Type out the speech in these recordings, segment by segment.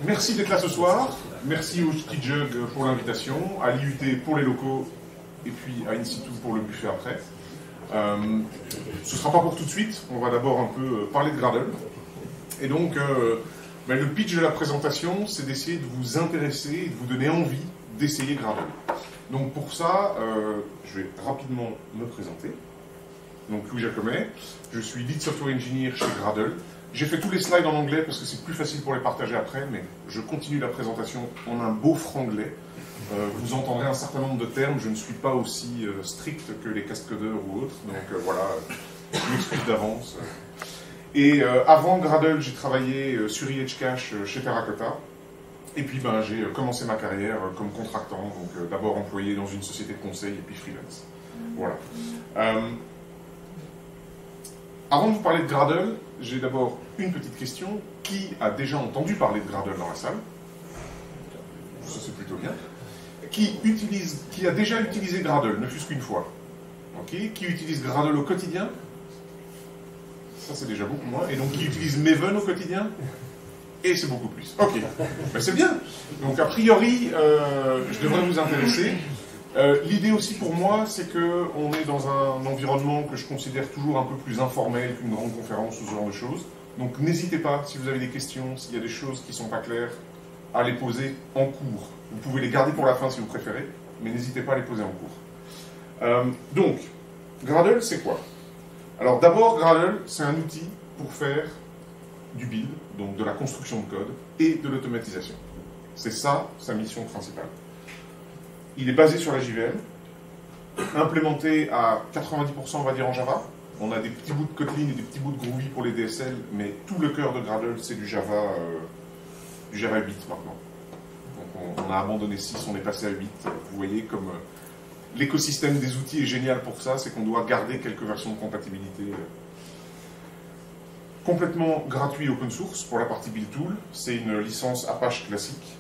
Merci d'être là ce soir. Merci au Ski Jug pour l'invitation, à l'IUT pour les locaux et puis à InSitu pour le buffet après. Ce ne sera pas pour tout de suite. On va d'abord un peu parler de Gradle. Et donc, le pitch de la présentation, c'est d'essayer de vous intéresser et de vous donner envie d'essayer Gradle. Donc pour ça, je vais rapidement me présenter. Donc Louis Jacomet, je suis Lead Software Engineer chez Gradle. J'ai fait tous les slides en anglais parce que c'est plus facile pour les partager après, mais je continue la présentation en un beau franglais. Vous entendrez un certain nombre de termes, je ne suis pas aussi strict que les cascodeurs ou autres, donc voilà, je m'excuse d'avance. Et avant Gradle, j'ai travaillé sur EdgeCache chez Terracotta. Et puis j'ai commencé ma carrière comme contractant, donc d'abord employé dans une société de conseil et puis freelance. Voilà. Avant de vous parler de Gradle, j'ai d'abord une petite question. Qui a déjà entendu parler de Gradle dans la salle? Ça c'est plutôt bien. Qui a déjà utilisé Gradle, ne fût-ce qu'une fois? Ok. Qui utilise Gradle au quotidien? Ça c'est déjà beaucoup moins. Et donc qui utilise Maven au quotidien? Et c'est beaucoup plus. Ok, c'est bien. Donc a priori, je devrais vous intéresser. L'idée aussi pour moi, c'est qu'on est dans un environnement que je considère toujours un peu plus informel qu'une grande conférence ou ce genre de choses. Donc n'hésitez pas, si vous avez des questions, s'il y a des choses qui ne sont pas claires, à les poser en cours. Vous pouvez les garder pour la fin si vous préférez, mais n'hésitez pas à les poser en cours. Donc, Gradle, c'est quoi? Alors d'abord, Gradle, c'est un outil pour faire du build, donc de la construction de code, et de l'automatisation. C'est ça, sa mission principale. Il est basé sur la JVM, implémenté à 90% on va dire en Java. On a des petits bouts de Kotlin et des petits bouts de Groovy pour les DSL, mais tout le cœur de Gradle, c'est du Java 8 maintenant. Donc on a abandonné 6, on est passé à 8. Vous voyez comme l'écosystème des outils est génial pour ça, c'est qu'on doit garder quelques versions de compatibilité. Complètement gratuit open source pour la partie build tool, c'est une licence Apache classique,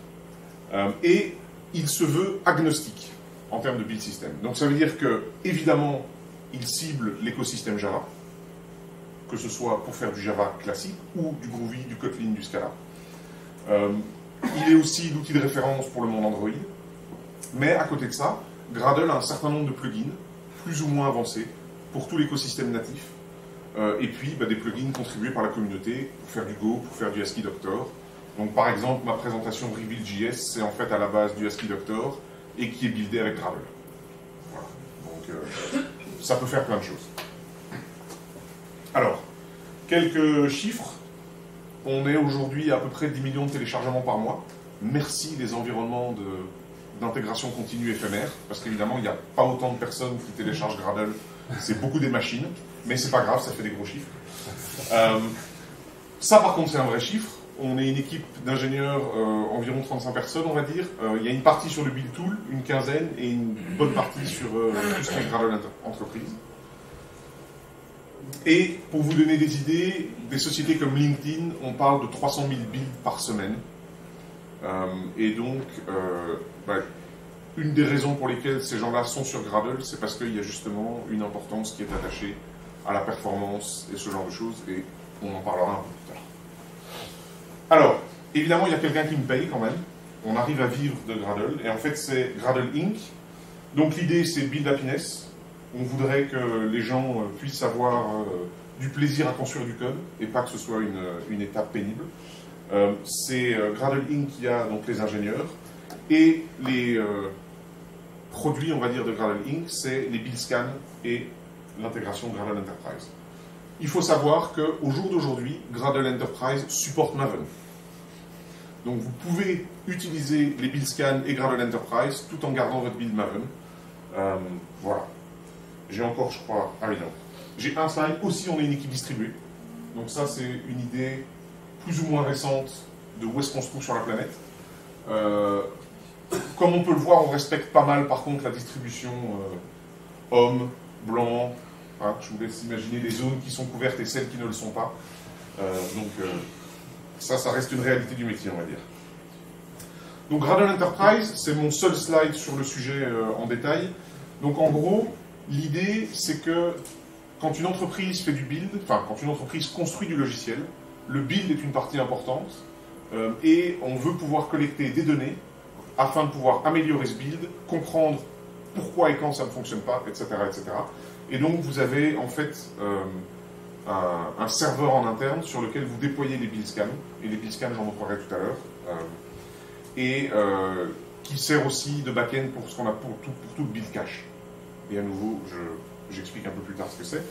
et il se veut agnostique en termes de build system. Donc ça veut dire que, évidemment, il cible l'écosystème Java, que ce soit pour faire du Java classique ou du Groovy, du Kotlin, du Scala. Il est aussi l'outil de référence pour le monde Android, mais à côté de ça, Gradle a un certain nombre de plugins, plus ou moins avancés, pour tout l'écosystème natif. Et puis des plugins contribués par la communauté pour faire du Go, pour faire du ASCII Doctor. Donc par exemple, ma présentation Reveal.js, c'est en fait à la base du ASCII Doctor et qui est buildé avec Gradle. Voilà. Donc ça peut faire plein de choses. Alors, quelques chiffres. On est aujourd'hui à peu près 10 millions de téléchargements par mois. Merci les environnements d'intégration continue éphémère, parce qu'évidemment, il n'y a pas autant de personnes qui téléchargent Gradle. C'est beaucoup des machines, mais c'est pas grave, ça fait des gros chiffres. Ça, par contre, c'est un vrai chiffre. On est une équipe d'ingénieurs, environ 35 personnes, on va dire. Il y a une partie sur le build tool, une quinzaine, et une bonne partie sur tout ce qui est Gradle entreprise. Et pour vous donner des idées, des sociétés comme LinkedIn, on parle de 300 000 builds par semaine. Et donc, une des raisons pour lesquelles ces gens-là sont sur Gradle, c'est parce qu'il y a justement une importance qui est attachée à la performance et ce genre de choses, et on en parlera un peu plus tard. Alors, évidemment, il y a quelqu'un qui me paye quand même. On arrive à vivre de Gradle, et en fait, c'est Gradle Inc. Donc l'idée, c'est Build Happiness. On voudrait que les gens puissent avoir du plaisir à construire du code, et pas que ce soit une étape pénible. C'est Gradle Inc. qui a donc les ingénieurs, et les produits, on va dire, de Gradle Inc., c'est les build scans et l'intégration Gradle Enterprise. Il faut savoir qu'au jour d'aujourd'hui, Gradle Enterprise supporte Maven. Donc vous pouvez utiliser les build scans et Gradle Enterprise tout en gardant votre build Maven. Voilà. J'ai encore, je crois... Ah oui, non. J'ai un slide. Aussi, on est une équipe distribuée. Donc ça, c'est une idée plus ou moins récente de où est-ce qu'on se trouve sur la planète. Comme on peut le voir, on respecte pas mal, par contre, la distribution homme, blanc. Hein, je vous laisse imaginer les zones qui sont couvertes et celles qui ne le sont pas. Ça reste une réalité du métier, on va dire. Donc, Gradle Enterprise, c'est mon seul slide sur le sujet en détail. Donc, en gros, l'idée, c'est que quand une entreprise fait du build, enfin, quand une entreprise construit du logiciel, le build est une partie importante, et on veut pouvoir collecter des données afin de pouvoir améliorer ce build, comprendre pourquoi et quand ça ne fonctionne pas, etc. etc. Et donc vous avez en fait un serveur en interne sur lequel vous déployez les build scans, et les build scans j'en reparlerai tout à l'heure, et qui sert aussi de back-end pour ce qu'on a pour tout le build cache. Et à nouveau, j'explique un peu plus tard ce que c'est.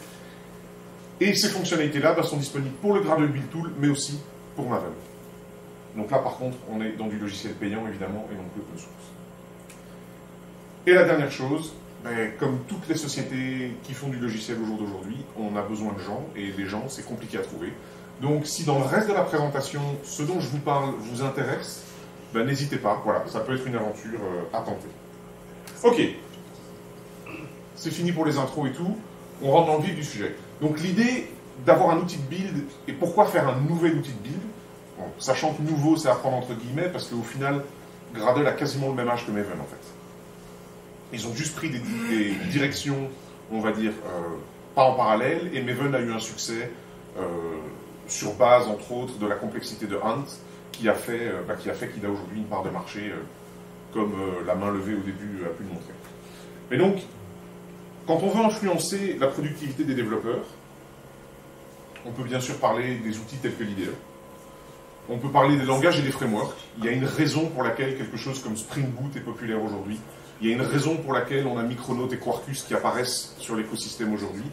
Et ces fonctionnalités-là sont disponibles pour le Gradle Build Tool, mais aussi pour Maven. Donc là, par contre, on est dans du logiciel payant, évidemment, et non plus open source. Et la dernière chose, comme toutes les sociétés qui font du logiciel au jour d'aujourd'hui, on a besoin de gens, et les gens, c'est compliqué à trouver. Donc, si dans le reste de la présentation, ce dont je vous parle vous intéresse, n'hésitez pas, voilà, ça peut être une aventure à tenter. Ok, c'est fini pour les intros et tout, on rentre dans le vif du sujet. Donc l'idée d'avoir un outil de build, et pourquoi faire un nouvel outil de build, bon, sachant que nouveau c'est à prendre entre guillemets, parce qu'au final, Gradle a quasiment le même âge que Maven en fait. Ils ont juste pris des directions, on va dire, pas en parallèle, et Maven a eu un succès sur base, entre autres, de la complexité de Ant, qui a fait qu'il a aujourd'hui une part de marché, comme la main levée au début a pu le montrer. Mais donc, quand on veut influencer la productivité des développeurs, on peut bien sûr parler des outils tels que l'IDE. On peut parler des langages et des frameworks. Il y a une raison pour laquelle quelque chose comme Spring Boot est populaire aujourd'hui. Il y a une raison pour laquelle on a Micronaut et Quarkus qui apparaissent sur l'écosystème aujourd'hui.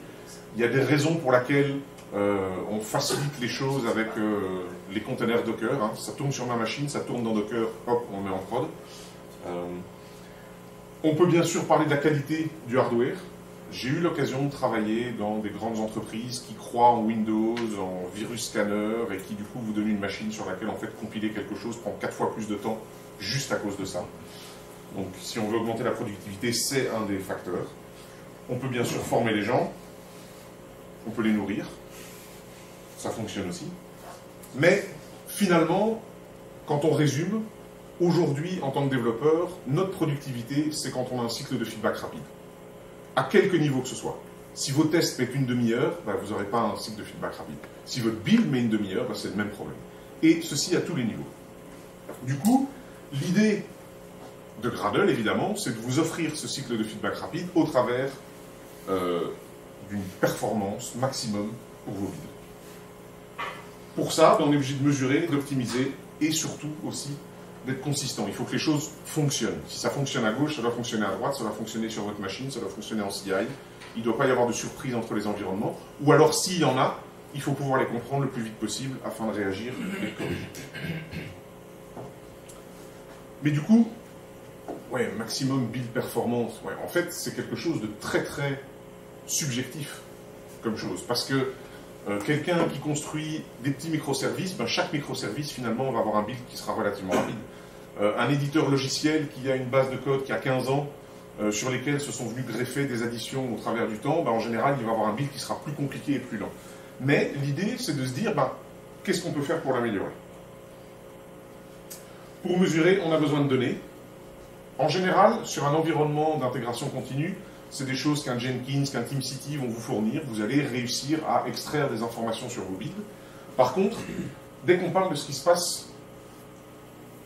Il y a des raisons pour lesquelles on facilite les choses avec les containers Docker. Hein. Ça tourne sur ma machine, ça tourne dans Docker, hop, on met en prod. On peut bien sûr parler de la qualité du hardware. J'ai eu l'occasion de travailler dans des grandes entreprises qui croient en Windows, en virus scanner, et qui du coup vous donnent une machine sur laquelle en fait compiler quelque chose prend 4 fois plus de temps juste à cause de ça. Donc si on veut augmenter la productivité, c'est un des facteurs. On peut bien sûr former les gens, on peut les nourrir, ça fonctionne aussi. Mais finalement, quand on résume, aujourd'hui en tant que développeur, notre productivité, c'est quand on a un cycle de feedback rapide. À quelque niveau que ce soit. Si vos tests mettent une demi-heure, vous n'aurez pas un cycle de feedback rapide. Si votre build met une demi-heure, c'est le même problème. Et ceci à tous les niveaux. Du coup, l'idée de Gradle, évidemment, c'est de vous offrir ce cycle de feedback rapide au travers d'une performance maximum pour vos builds. Pour ça, on est obligé de mesurer, d'optimiser et surtout aussi d'être consistant. Il faut que les choses fonctionnent. Si ça fonctionne à gauche, ça doit fonctionner à droite, ça doit fonctionner sur votre machine, ça doit fonctionner en CI. Il ne doit pas y avoir de surprise entre les environnements. Ou alors, s'il y en a, il faut pouvoir les comprendre le plus vite possible afin de réagir et de corriger. Mais du coup, maximum build performance, en fait, c'est quelque chose de très très subjectif comme chose. Parce que quelqu'un qui construit des petits microservices, chaque microservice, finalement, va avoir un build qui sera relativement rapide. Un éditeur logiciel qui a une base de code qui a 15 ans, sur lesquels se sont venus greffer des additions au travers du temps, en général, il va avoir un build qui sera plus compliqué et plus lent. Mais l'idée, c'est de se dire, qu'est-ce qu'on peut faire pour l'améliorer? Pour mesurer, on a besoin de données. En général, sur un environnement d'intégration continue, c'est des choses qu'un Jenkins, qu'un TeamCity vont vous fournir. Vous allez réussir à extraire des informations sur vos builds. Par contre, dès qu'on parle de ce qui se passe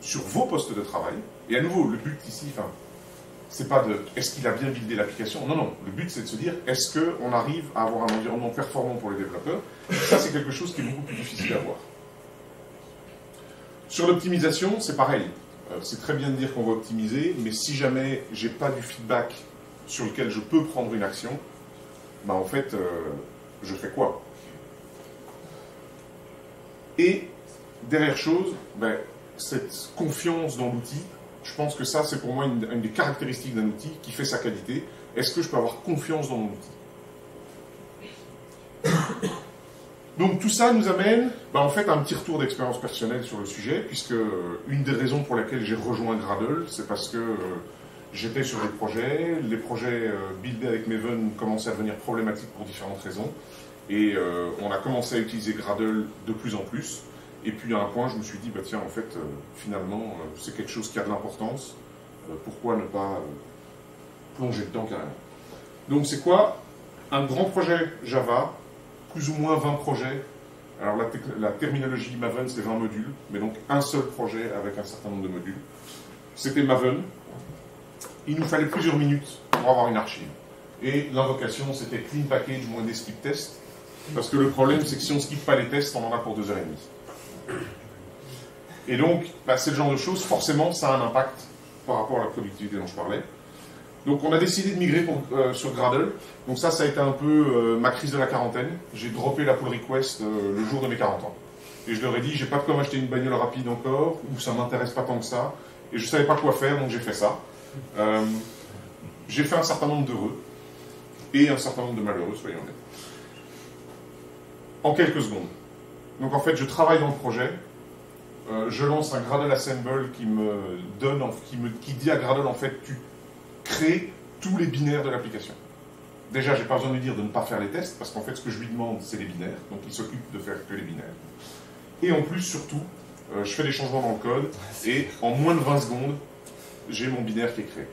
sur vos postes de travail, et à nouveau, le but ici, c'est pas de est-ce qu'il a bien buildé l'application, non, le but c'est de se dire est-ce qu'on arrive à avoir un environnement performant pour les développeurs. Ça, c'est quelque chose qui est beaucoup plus difficile à voir. Sur l'optimisation, c'est pareil. C'est très bien de dire qu'on va optimiser, mais si jamais j'ai pas du feedback sur lequel je peux prendre une action, en fait, je fais quoi? Et dernière chose, cette confiance dans l'outil, je pense que ça, c'est pour moi une des caractéristiques d'un outil qui fait sa qualité. Est-ce que je peux avoir confiance dans mon outil? Donc tout ça nous amène en fait à un petit retour d'expérience personnelle sur le sujet, puisque une des raisons pour lesquelles j'ai rejoint Gradle, c'est parce que j'étais sur des projets, les projets buildés avec Maven commençaient à devenir problématiques pour différentes raisons, et on a commencé à utiliser Gradle de plus en plus, et puis à un point je me suis dit, tiens, en fait, finalement, c'est quelque chose qui a de l'importance, pourquoi ne pas plonger dedans carrément. Donc c'est quoi? Un grand projet Java, plus ou moins 20 projets Alors la terminologie Maven, c'est 20 modules, mais donc un seul projet avec un certain nombre de modules. C'était Maven. Il nous fallait plusieurs minutes pour avoir une archive. Et l'invocation, c'était clean package moins des skip tests. Parce que le problème, c'est que si on ne skip pas les tests, on en a pour 2h30. Et donc, c'est le genre de choses, forcément, ça a un impact par rapport à la productivité dont je parlais. Donc on a décidé de migrer sur Gradle. Donc ça a été un peu ma crise de la quarantaine. J'ai droppé la pull request le jour de mes 40 ans. Et je leur ai dit, j'ai pas de quoi m'acheter une bagnole rapide encore, ou ça m'intéresse pas tant que ça. Et je savais pas quoi faire, donc j'ai fait ça. J'ai fait un certain nombre d'heureux, et un certain nombre de malheureux, soyons honnêtes. En quelques secondes. Donc en fait, je travaille dans le projet. Je lance un Gradle Assemble qui dit à Gradle, en fait, tu crées tous les binaires de l'application. Déjà, j'ai pas besoin de lui dire de ne pas faire les tests, parce qu'en fait, ce que je lui demande, c'est les binaires. Donc, il s'occupe de faire que les binaires. Et en plus, surtout, je fais des changements dans le code, et en moins de 20 secondes, j'ai mon binaire qui est créé.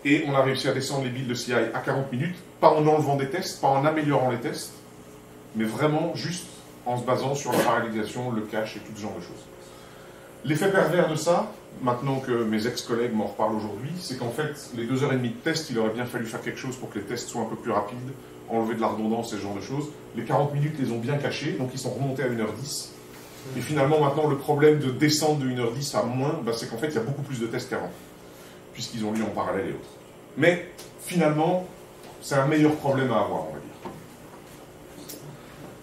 Et on a réussi à descendre les builds de CI à 40 minutes, pas en enlevant des tests, pas en améliorant les tests, mais vraiment juste en se basant sur la parallélisation, le cache et tout ce genre de choses. L'effet pervers de ça, maintenant que mes ex-collègues m'en reparlent aujourd'hui, c'est qu'en fait, les 2h30 de test, il aurait bien fallu faire quelque chose pour que les tests soient un peu plus rapides, enlever de la redondance et ce genre de choses. Les 40 minutes les ont bien cachés, donc ils sont remontés à 1h10. Et finalement, maintenant, le problème de descendre de 1h10 à moins, c'est qu'en fait, il y a beaucoup plus de tests qu'avant, puisqu'ils ont lu en parallèle et autres. Mais, finalement, c'est un meilleur problème à avoir, on va dire.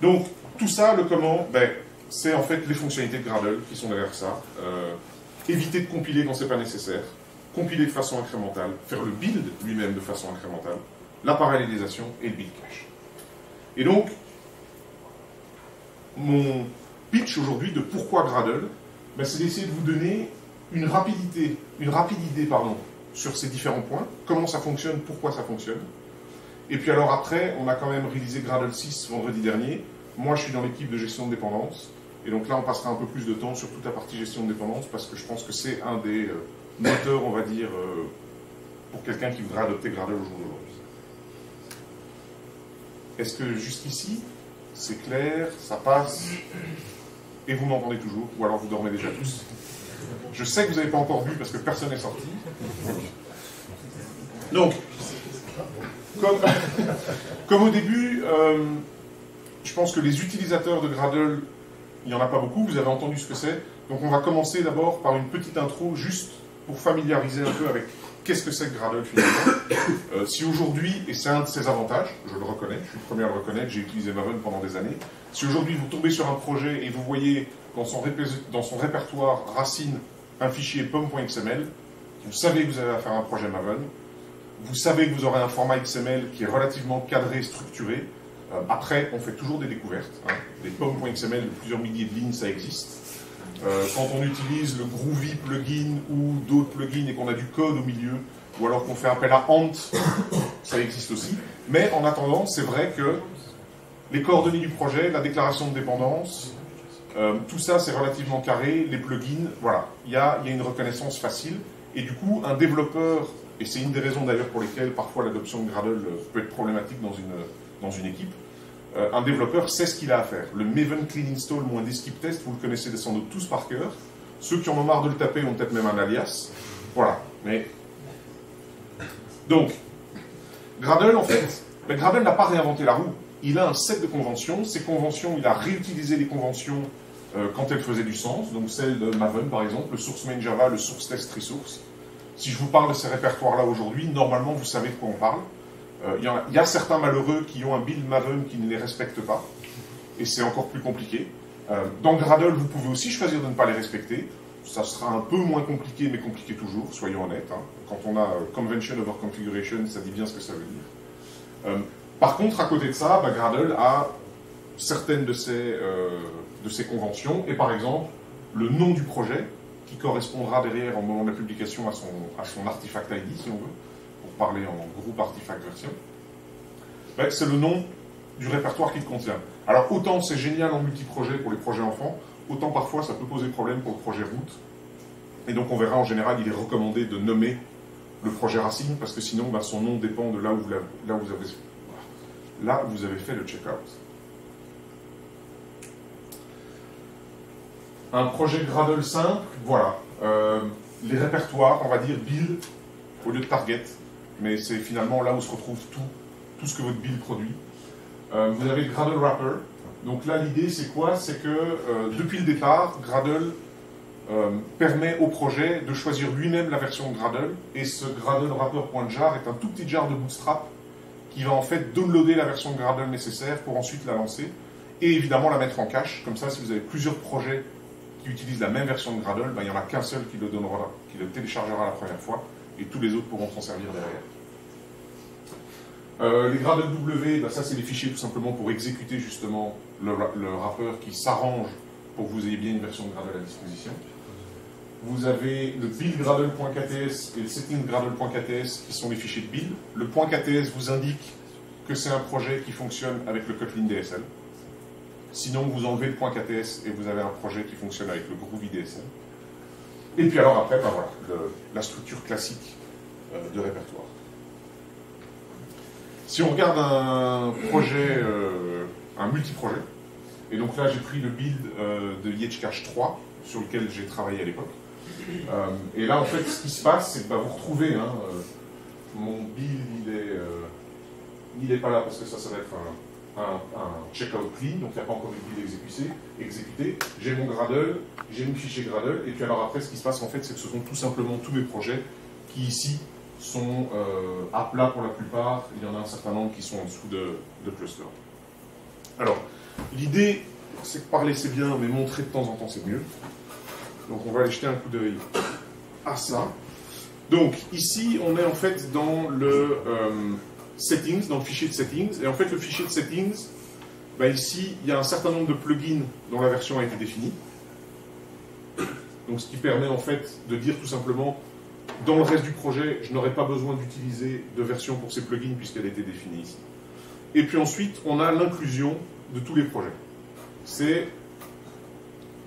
Donc, tout ça, le comment, c'est en fait les fonctionnalités de Gradle qui sont derrière ça. Éviter de compiler quand ce n'est pas nécessaire, compiler de façon incrémentale, faire le build lui-même de façon incrémentale, la parallélisation et le build cache. Et donc, mon pitch aujourd'hui de pourquoi Gradle, c'est d'essayer de vous donner une rapide idée sur ces différents points, comment ça fonctionne, pourquoi ça fonctionne. Et puis alors après, on a quand même réalisé Gradle 6 vendredi dernier. Moi, je suis dans l'équipe de gestion de dépendance. Et donc là, on passera un peu plus de temps sur toute la partie gestion de dépendance parce que je pense que c'est un des moteurs, on va dire, pour quelqu'un qui voudrait adopter Gradle au jour d'aujourd'hui. Est-ce que jusqu'ici, c'est clair, ça passe, et vous m'entendez toujours, ou alors vous dormez déjà tous? Je sais que vous n'avez pas encore vu parce que personne n'est sorti. Donc, comme au début, je pense que les utilisateurs de Gradle, il n'y en a pas beaucoup, vous avez entendu ce que c'est. Donc on va commencer d'abord par une petite intro, juste pour familiariser un peu avec qu'est-ce que c'est que Gradle finalement. Si aujourd'hui, et c'est un de ses avantages, je le reconnais, je suis le premier à le reconnaître, j'ai utilisé Maven pendant des années, si aujourd'hui vous tombez sur un projet et vous voyez dans son répertoire racine un fichier pom.xml, vous savez que vous avez affaire à un projet Maven, vous savez que vous aurez un format XML qui est relativement cadré, structuré. Après, on fait toujours des découvertes. Des pom.xml de plusieurs milliers de lignes, ça existe. Quand on utilise le Groovy plugin ou d'autres plugins et qu'on a du code au milieu, ou alors qu'on fait appel à Ant, ça existe aussi. Mais en attendant, c'est vrai que les coordonnées du projet, la déclaration de dépendance, tout ça c'est relativement carré, les plugins, voilà. Il y a une reconnaissance facile. Et du coup, un développeur, et c'est une des raisons d'ailleurs pour lesquelles parfois l'adoption de Gradle peut être problématique dans une équipe, un développeur sait ce qu'il a à faire. Le Maven Clean Install moins des skip tests, vous le connaissez sans doute tous par cœur. Ceux qui en ont marre de le taper ont peut-être même un alias. Voilà. Mais... Donc, Gradle, en fait, Gradle n'a pas réinventé la roue. Il a un set de conventions. Ces conventions, il a réutilisé les conventions quand elles faisaient du sens. Donc celle de Maven, par exemple, le source main Java, le source test resource. Si je vous parle de ces répertoires-là aujourd'hui, normalement, vous savez de quoi on parle. Il y a certains malheureux qui ont un build Maven qui ne les respecte pas, et c'est encore plus compliqué. Dans Gradle, vous pouvez aussi choisir de ne pas les respecter. Ça sera un peu moins compliqué, mais compliqué toujours, soyons honnêtes. Quand on a Convention over Configuration, ça dit bien ce que ça veut dire. Par contre, à côté de ça, Gradle a certaines de ces conventions, et par exemple, le nom du projet, qui correspondra derrière, au moment de la publication, à son artifact ID, si on veut, pour parler en groupe artifact version, c'est le nom du répertoire qu'il contient. Alors autant c'est génial en multi-projet pour les projets enfants, autant parfois ça peut poser problème pour le projet root. Et donc on verra en général, il est recommandé de nommer le projet racine, parce que sinon son nom dépend de là où vous avez fait le checkout. un projet Gradle simple, voilà. Les répertoires, on va dire build au lieu de target, mais c'est finalement là où se retrouve tout ce que votre build produit. Vous avez Gradle Wrapper. Donc là, l'idée, c'est quoi? C'est que depuis le départ, Gradle permet au projet de choisir lui-même la version de Gradle, et ce Gradle Wrapper.jar est un tout petit jar de Bootstrap qui va en fait downloader la version de Gradle nécessaire pour ensuite la lancer, et évidemment la mettre en cache. Comme ça, si vous avez plusieurs projets qui utilisent la même version de Gradle, ben, il n'y en a qu'un seul qui le téléchargera la première fois, et tous les autres pourront s'en servir derrière. Les Gradle W, ben, ça c'est les fichiers tout simplement pour exécuter justement le wrapper qui s'arrange pour que vous ayez bien une version de Gradle à disposition. Vous avez le build.gradle.kts et le setting.gradle.kts qui sont les fichiers de build. Le .kts vous indique que c'est un projet qui fonctionne avec le Kotlin DSL. Sinon, vous enlevez le .kts et vous avez un projet qui fonctionne avec le Groovy DSL. Et puis alors après, ben voilà, la structure classique de répertoire. Si on regarde un projet, un multiprojet, et donc là j'ai pris le build de YHCache 3 sur lequel j'ai travaillé à l'époque. Et là en fait ce qui se passe, c'est que bah, vous retrouvez, hein, mon build il est pas là parce que ça va être un checkout clean, donc il n'y a pas encore de build exécuté. J'ai mon Gradle, j'ai mon fichier Gradle, et puis alors après ce qui se passe en fait, c'est que ce sont tout simplement tous mes projets qui ici sont à plat pour la plupart. Il y en a un certain nombre qui sont en dessous de cluster. Alors, l'idée, c'est que parler c'est bien, mais montrer de temps en temps c'est mieux. Donc on va aller jeter un coup d'œil à ça. Donc ici, on est en fait dans le settings, dans le fichier de settings. Et en fait, le fichier de settings, bah ici, il y a un certain nombre de plugins dont la version a été définie. Donc ce qui permet en fait de dire tout simplement, dans le reste du projet, je n'aurai pas besoin d'utiliser de version pour ces plugins puisqu'elle a été définie ici. Et puis ensuite, on a l'inclusion de tous les projets. C'est,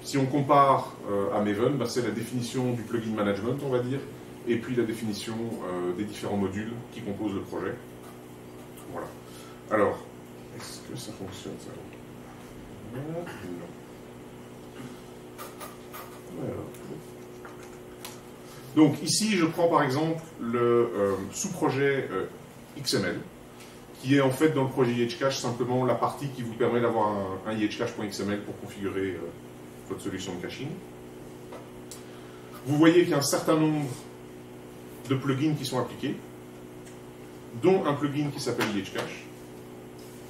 si on compare à Maven, bah c'est la définition du plugin management, on va dire, et puis la définition des différents modules qui composent le projet. Voilà. Alors, est-ce que ça fonctionne ça? Non. Alors. Donc ici, je prends par exemple le sous-projet XML, qui est en fait dans le projet YHCache simplement la partie qui vous permet d'avoir un YHCache.xml pour configurer votre solution de caching. Vous voyez qu'il y a un certain nombre de plugins qui sont appliqués, dont un plugin qui s'appelle YHCache.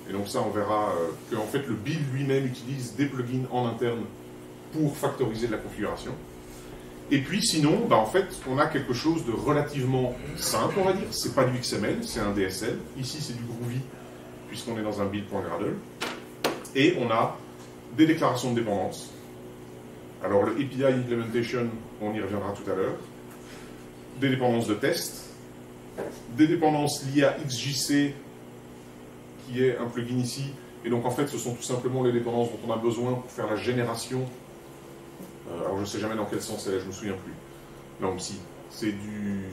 Et donc ça, on verra que en fait, le build lui-même utilise des plugins en interne pour factoriser de la configuration. Et puis sinon, bah, en fait, on a quelque chose de relativement simple, on va dire. C'est pas du XML, c'est un DSL. Ici, c'est du Groovy, puisqu'on est dans un build.gradle. Et on a des déclarations de dépendance. Alors, le API Implementation, on y reviendra tout à l'heure. Des dépendances de test. Des dépendances liées à XJC, qui est un plugin ici. Et donc, en fait, ce sont tout simplement les dépendances dont on a besoin pour faire la génération. Alors je ne sais jamais dans quel sens elle est, je ne me souviens plus. Non, si, c'est du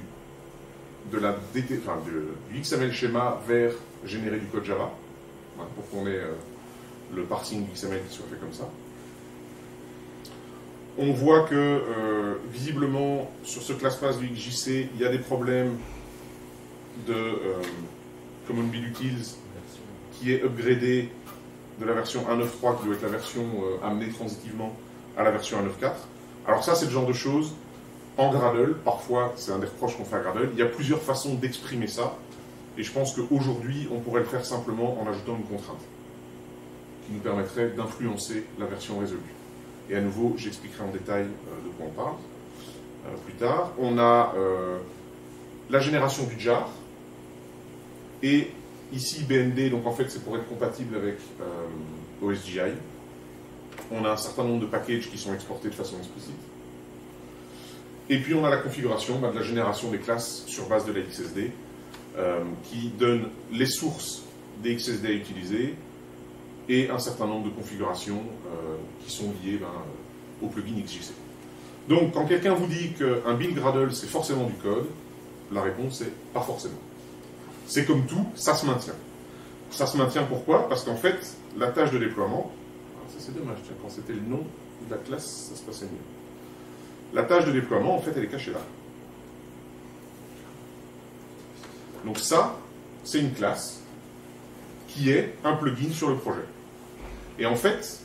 XML schéma vers générer du code Java, hein, pour qu'on ait le parsing du XML qui soit fait comme ça. On voit que, visiblement, sur ce classpath du XJC, il y a des problèmes de Common Build Utils qui est upgradé de la version 1.9.3, qui doit être la version amenée transitivement à la version 1.9.4. Alors ça, c'est le genre de choses, en Gradle, parfois, c'est un des reproches qu'on fait à Gradle, il y a plusieurs façons d'exprimer ça, et je pense qu'aujourd'hui, on pourrait le faire simplement en ajoutant une contrainte, qui nous permettrait d'influencer la version résolue. Et à nouveau, j'expliquerai en détail de quoi on parle plus tard. On a la génération du jar, et ici BND, donc en fait, c'est pour être compatible avec OSGI. On a un certain nombre de packages qui sont exportés de façon explicite. Et puis on a la configuration de la génération des classes sur base de la XSD qui donne les sources des XSD à utiliser et un certain nombre de configurations qui sont liées au plugin XJC. Donc quand quelqu'un vous dit qu'un build Gradle c'est forcément du code, la réponse est pas forcément. C'est comme tout, ça se maintient. Ça se maintient pourquoi? Parce qu'en fait, la tâche de déploiement, Ça c'est dommage, tiens, quand c'était le nom de la classe, ça se passait mieux. La tâche de déploiement, en fait, elle est cachée là. Donc ça, c'est une classe qui est un plugin sur le projet. Et en fait,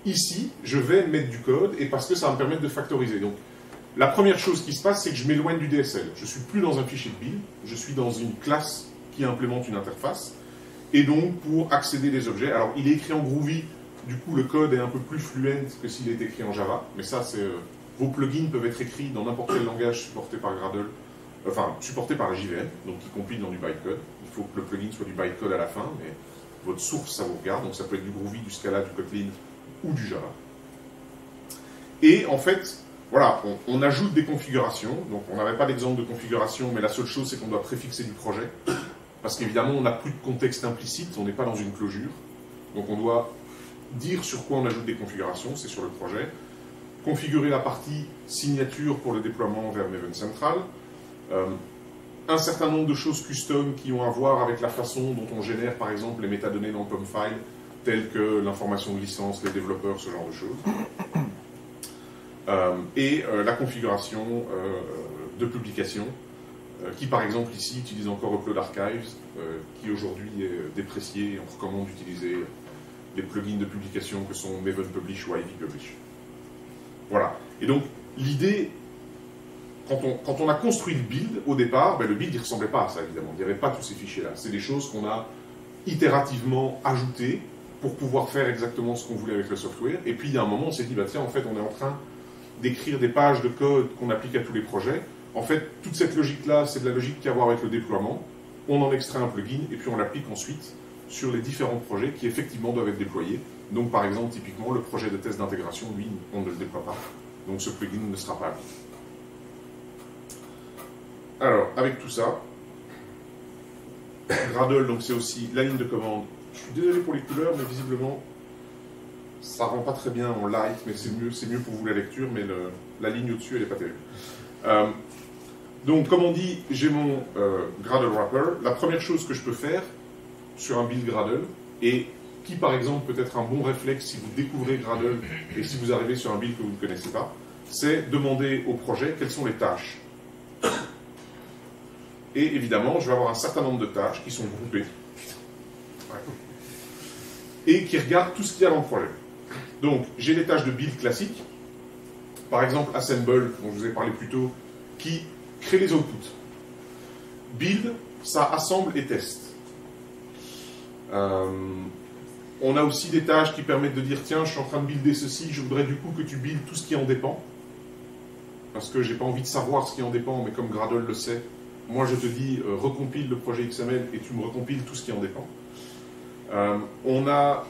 ici, je vais mettre du code, et parce que ça va me permettre de factoriser. Donc, la première chose qui se passe, c'est que je m'éloigne du DSL. Je ne suis plus dans un fichier de build, je suis dans une classe qui implémente une interface. Et donc, pour accéder des objets, alors il est écrit en Groovy, du coup le code est un peu plus fluent que s'il est écrit en Java, mais ça, c'est vos plugins peuvent être écrits dans n'importe quel langage supporté par Gradle, enfin, supporté par la JVM, donc qui compile dans du bytecode. Il faut que le plugin soit du bytecode à la fin, mais votre source, ça vous regarde, donc ça peut être du Groovy, du Scala, du Kotlin ou du Java. Et en fait, voilà, on ajoute des configurations, donc on n'avait pas d'exemple de configuration, mais la seule chose, c'est qu'on doit préfixer du projet, parce qu'évidemment, on n'a plus de contexte implicite, on n'est pas dans une closure, donc on doit dire sur quoi on ajoute des configurations, c'est sur le projet, configurer la partie signature pour le déploiement vers Maven Central, un certain nombre de choses custom qui ont à voir avec la façon dont on génère, par exemple, les métadonnées dans le POM file, telles que l'information de licence, les développeurs, ce genre de choses. Et la configuration de publication, qui par exemple ici utilise encore Upload Archives, qui aujourd'hui est déprécié, et on recommande d'utiliser les plugins de publication que sont Maven Publish ou Ivy Publish. Voilà. Et donc, l'idée, quand on a construit le build, au départ, ben, le build ne ressemblait pas à ça, évidemment. Il n'y avait pas tous ces fichiers-là. C'est des choses qu'on a itérativement ajoutées pour pouvoir faire exactement ce qu'on voulait avec le software. Et puis, il y a un moment, on s'est dit, bah, tiens, en fait, on est en train d'écrire des pages de code qu'on applique à tous les projets. En fait, toute cette logique-là, c'est de la logique qui a à voir avec le déploiement. On en extrait un plugin, et puis on l'applique ensuite sur les différents projets qui, effectivement, doivent être déployés. Donc, par exemple, typiquement, le projet de test d'intégration, lui, on ne le déploie pas. Donc, ce plugin ne sera pas appliqué. Alors, avec tout ça, Gradle, donc c'est aussi la ligne de commande. Je suis désolé pour les couleurs, mais visiblement, ça rend pas très bien en light, mais c'est mieux pour vous la lecture, mais la ligne au-dessus, elle n'est pas terrible. Donc, comme on dit, j'ai mon Gradle Wrapper. La première chose que je peux faire sur un build Gradle, et qui, par exemple, peut être un bon réflexe si vous découvrez Gradle et si vous arrivez sur un build que vous ne connaissez pas, c'est demander au projet quelles sont les tâches. Et évidemment, je vais avoir un certain nombre de tâches qui sont groupées. Ouais. Et qui regardent tout ce qu'il y a dans le projet. Donc, j'ai des tâches de build classiques. Par exemple, Assemble, dont je vous ai parlé plus tôt, qui crée les outputs. Build, ça assemble et teste. On a aussi des tâches qui permettent de dire, tiens, je suis en train de builder ceci, je voudrais du coup que tu builds tout ce qui en dépend. Parce que j'ai pas envie de savoir ce qui en dépend, mais comme Gradle le sait, moi, je te dis, recompile le projet XML et tu me recompiles tout ce qui en dépend. On a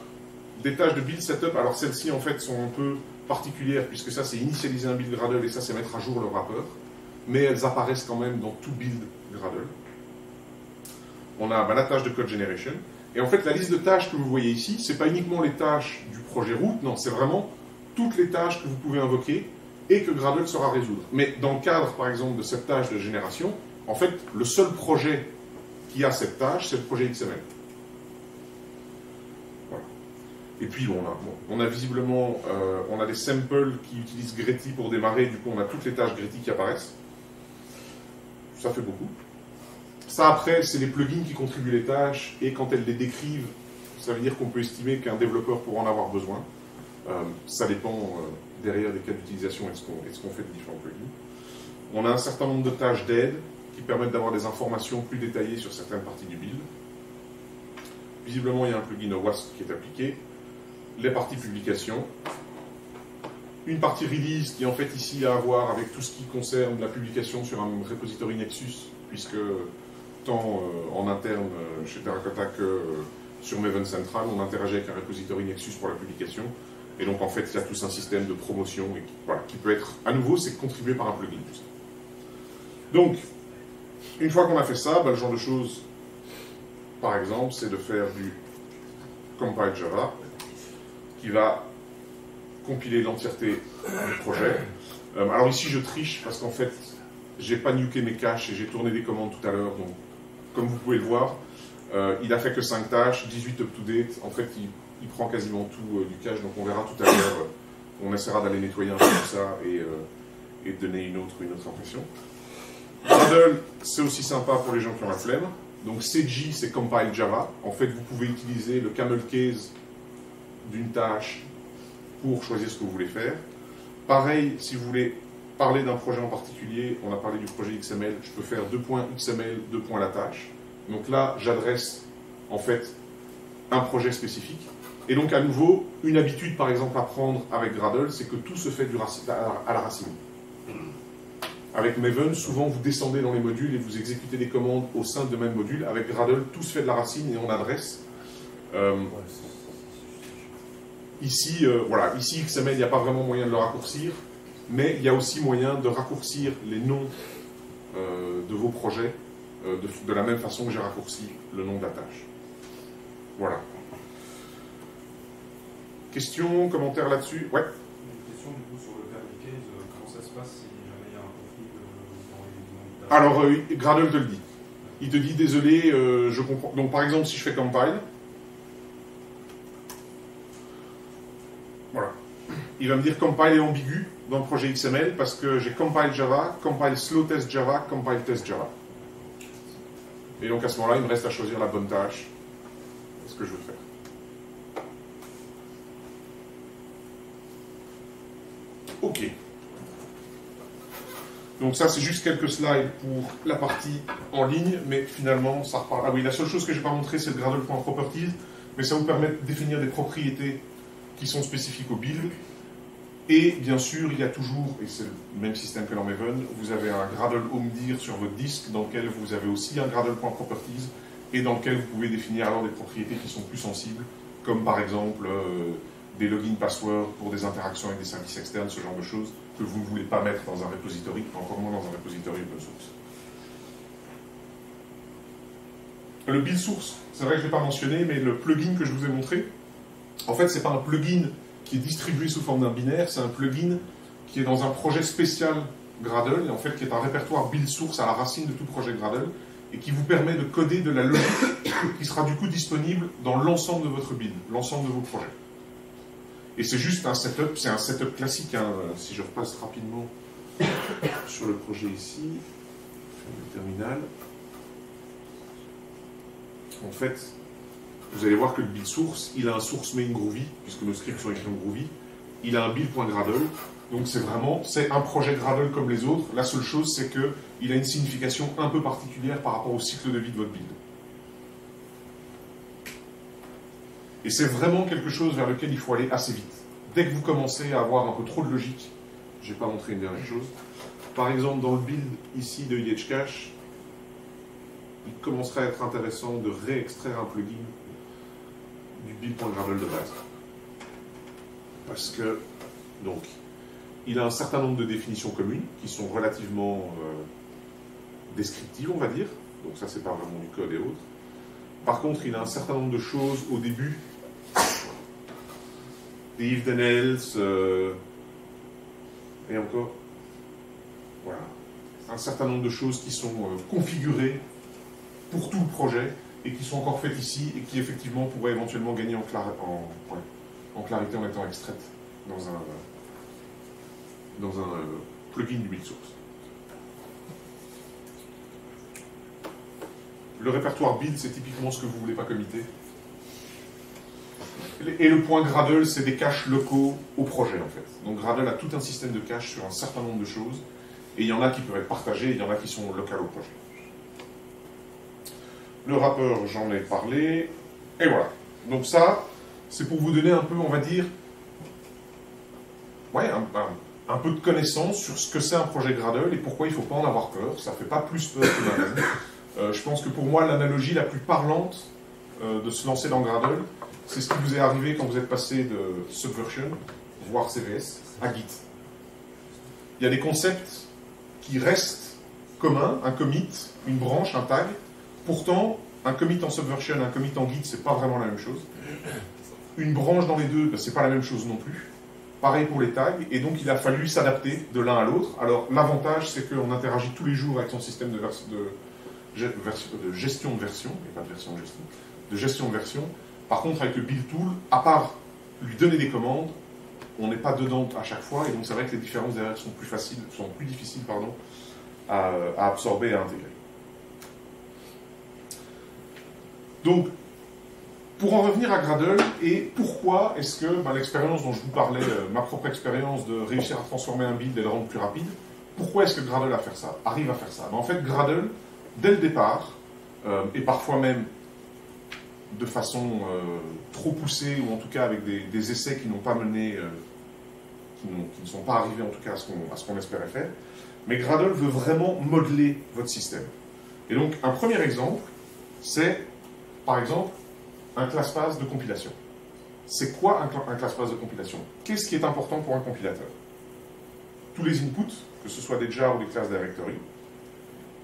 des tâches de build setup. Alors, celles-ci, en fait, sont un peu particulières, puisque ça, c'est initialiser un build Gradle et ça, c'est mettre à jour le wrapper. Mais elles apparaissent quand même dans tout build Gradle. On a la tâche de code generation. Et en fait, la liste de tâches que vous voyez ici, c'est pas uniquement les tâches du projet root, non, c'est vraiment toutes les tâches que vous pouvez invoquer et que Gradle saura résoudre. Mais dans le cadre, par exemple, de cette tâche de génération, en fait, le seul projet qui a cette tâche, c'est le projet XML. Voilà. Et puis, on a visiblement, on a des samples qui utilisent Gretty pour démarrer, du coup, on a toutes les tâches Gretty qui apparaissent. Ça fait beaucoup. Ça, après, c'est les plugins qui contribuent les tâches, et quand elles les décrivent, ça veut dire qu'on peut estimer qu'un développeur pourra en avoir besoin. Ça dépend derrière des cas d'utilisation et de ce qu'on fait de différents plugins. On a un certain nombre de tâches d'aide qui permettent d'avoir des informations plus détaillées sur certaines parties du build. Visiblement, il y a un plugin OWASP qui est appliqué. Les parties publication. Une partie release qui, en fait, ici, a à voir avec tout ce qui concerne la publication sur un repository Nexus, puisque tant en interne chez Terracotta que sur Maven Central, on interagit avec un repository Nexus pour la publication. Et donc, en fait, il y a tout un système de promotion et qui peut être, à nouveau, c'est contribué par un plugin. Donc, une fois qu'on a fait ça, le genre de choses, par exemple, c'est de faire du compile Java qui va compiler l'entièreté du projet. Alors ici, je triche parce qu'en fait, j'ai pas nuqué mes caches et j'ai tourné des commandes tout à l'heure. Donc, comme vous pouvez le voir, il a fait que 5 tâches, 18 up-to-date. En fait, il prend quasiment tout du cache, donc on verra tout à l'heure, on essaiera d'aller nettoyer un peu tout ça et de donner une autre impression. Gradle, c'est aussi sympa pour les gens qui ont la flemme. Donc CG, c'est Compile Java. En fait, vous pouvez utiliser le camel case d'une tâche pour choisir ce que vous voulez faire. Pareil, si vous voulez parler d'un projet en particulier, on a parlé du projet XML, je peux faire .xml, la tâche. Donc là, j'adresse en fait un projet spécifique. Et donc à nouveau, une habitude par exemple à prendre avec Gradle, c'est que tout se fait à la racine. Avec Maven, souvent vous descendez dans les modules et vous exécutez des commandes au sein de même module. Avec Gradle, tout se fait de la racine et on adresse. Ici, voilà, ici XML, il n'y a pas vraiment moyen de le raccourcir, mais il y a aussi moyen de raccourcir les noms de vos projets de la même façon que j'ai raccourci le nom de la tâche. Voilà. Questions, commentaires là-dessus? Ouais. Une question du coup sur le kernel case, comment ça se passe si jamais il y a un conflit dans les Alors, Gradle te le dit. Il te dit, désolé, je comprends. Donc, par exemple, si je fais compile, voilà. Il va me dire compile est ambigu dans le projet XML parce que j'ai compile Java, compile slow test Java, compile test Java. Et donc, à ce moment-là, il me reste à choisir la bonne tâche. Ce que je veux faire. Ok. Donc ça, c'est juste quelques slides pour la partie en ligne, mais finalement, ça repart. Ah oui, la seule chose que je n'ai pas montré, c'est le Gradle.properties, mais ça vous permet de définir des propriétés qui sont spécifiques au build. Et bien sûr, il y a toujours, et c'est le même système que dans Maven, vous avez un Gradle Homedir sur votre disque, dans lequel vous avez aussi un Gradle.properties, et dans lequel vous pouvez définir alors des propriétés qui sont plus sensibles, comme par exemple des login passwords pour des interactions avec des services externes, ce genre de choses que vous ne voulez pas mettre dans un repository, encore moins dans un repository open source. Le build source, c'est vrai que je ne l'ai pas mentionné, mais le plugin que je vous ai montré, en fait, ce n'est pas un plugin qui est distribué sous forme d'un binaire, c'est un plugin qui est dans un projet spécial Gradle, et en fait qui est un répertoire build source à la racine de tout projet Gradle, et qui vous permet de coder de la logique qui sera du coup disponible dans l'ensemble de votre build, l'ensemble de vos projets. Et c'est juste un setup, c'est un setup classique, hein. Si je repasse rapidement sur le projet ici, le terminal, en fait, vous allez voir que le build source, il a un source main Groovy, puisque nos scripts sont écrits en Groovy, il a un build.gradle, donc c'est un projet Gradle comme les autres. La seule chose, c'est qu'il a une signification un peu particulière par rapport au cycle de vie de votre build. Et c'est vraiment quelque chose vers lequel il faut aller assez vite. Dès que vous commencez à avoir un peu trop de logique, je n'ai pas montré une dernière chose, par exemple dans le build ici de IHCache, il commencerait à être intéressant de réextraire un plugin du build.gradle de base. Parce que, donc, il a un certain nombre de définitions communes qui sont relativement descriptives, on va dire. Donc ça, c'est pas vraiment du code et autres. Par contre, il a un certain nombre de choses au début, des if then else, et encore, voilà, un certain nombre de choses qui sont configurées pour tout le projet et qui sont encore faites ici et qui effectivement pourraient éventuellement gagner en clarité en étant extraites dans un plugin du build source. Le répertoire build, c'est typiquement ce que vous ne voulez pas committer. Et le point Gradle, c'est des caches locaux au projet, en fait. Donc Gradle a tout un système de caches sur un certain nombre de choses, et il y en a qui peuvent être partagées, et il y en a qui sont locales au projet. Le wrapper, j'en ai parlé, et voilà. Donc ça, c'est pour vous donner un peu, on va dire, ouais, un peu de connaissance sur ce que c'est un projet Gradle, et pourquoi il ne faut pas en avoir peur. Ça ne fait pas plus peur que Maven. Je pense que pour moi, l'analogie la plus parlante de se lancer dans Gradle, c'est ce qui vous est arrivé quand vous êtes passé de Subversion, voire CVS, à Git. Il y a des concepts qui restent communs, un commit, une branche, un tag. Pourtant, un commit en Subversion, un commit en Git, c'est pas vraiment la même chose. Une branche dans les deux, ben, c'est pas la même chose non plus. Pareil pour les tags, et donc il a fallu s'adapter de l'un à l'autre. Alors l'avantage, c'est qu'on interagit tous les jours avec son système de gestion de version, et pas de version de gestion, de gestion de version. Par contre, avec le build tool, à part lui donner des commandes, on n'est pas dedans à chaque fois, et donc c'est vrai que les différences derrière sont plus difficiles à absorber et à intégrer. Donc, pour en revenir à Gradle, et pourquoi est-ce que l'expérience dont je vous parlais, ma propre expérience de réussir à transformer un build et le rendre plus rapide, pourquoi est-ce que Gradle arrive à faire ça? En fait, Gradle, dès le départ, et parfois même de façon trop poussée, ou en tout cas avec des essais qui n'ont pas mené, qui ne sont pas arrivés en tout cas à ce qu'on espérait faire, mais Gradle veut vraiment modeler votre système. Et donc, un premier exemple, c'est, par exemple, un class-path de compilation. C'est quoi un class-path de compilation? Qu'est-ce qui est important pour un compilateur? Tous les inputs, que ce soit des jars ou des classes directory.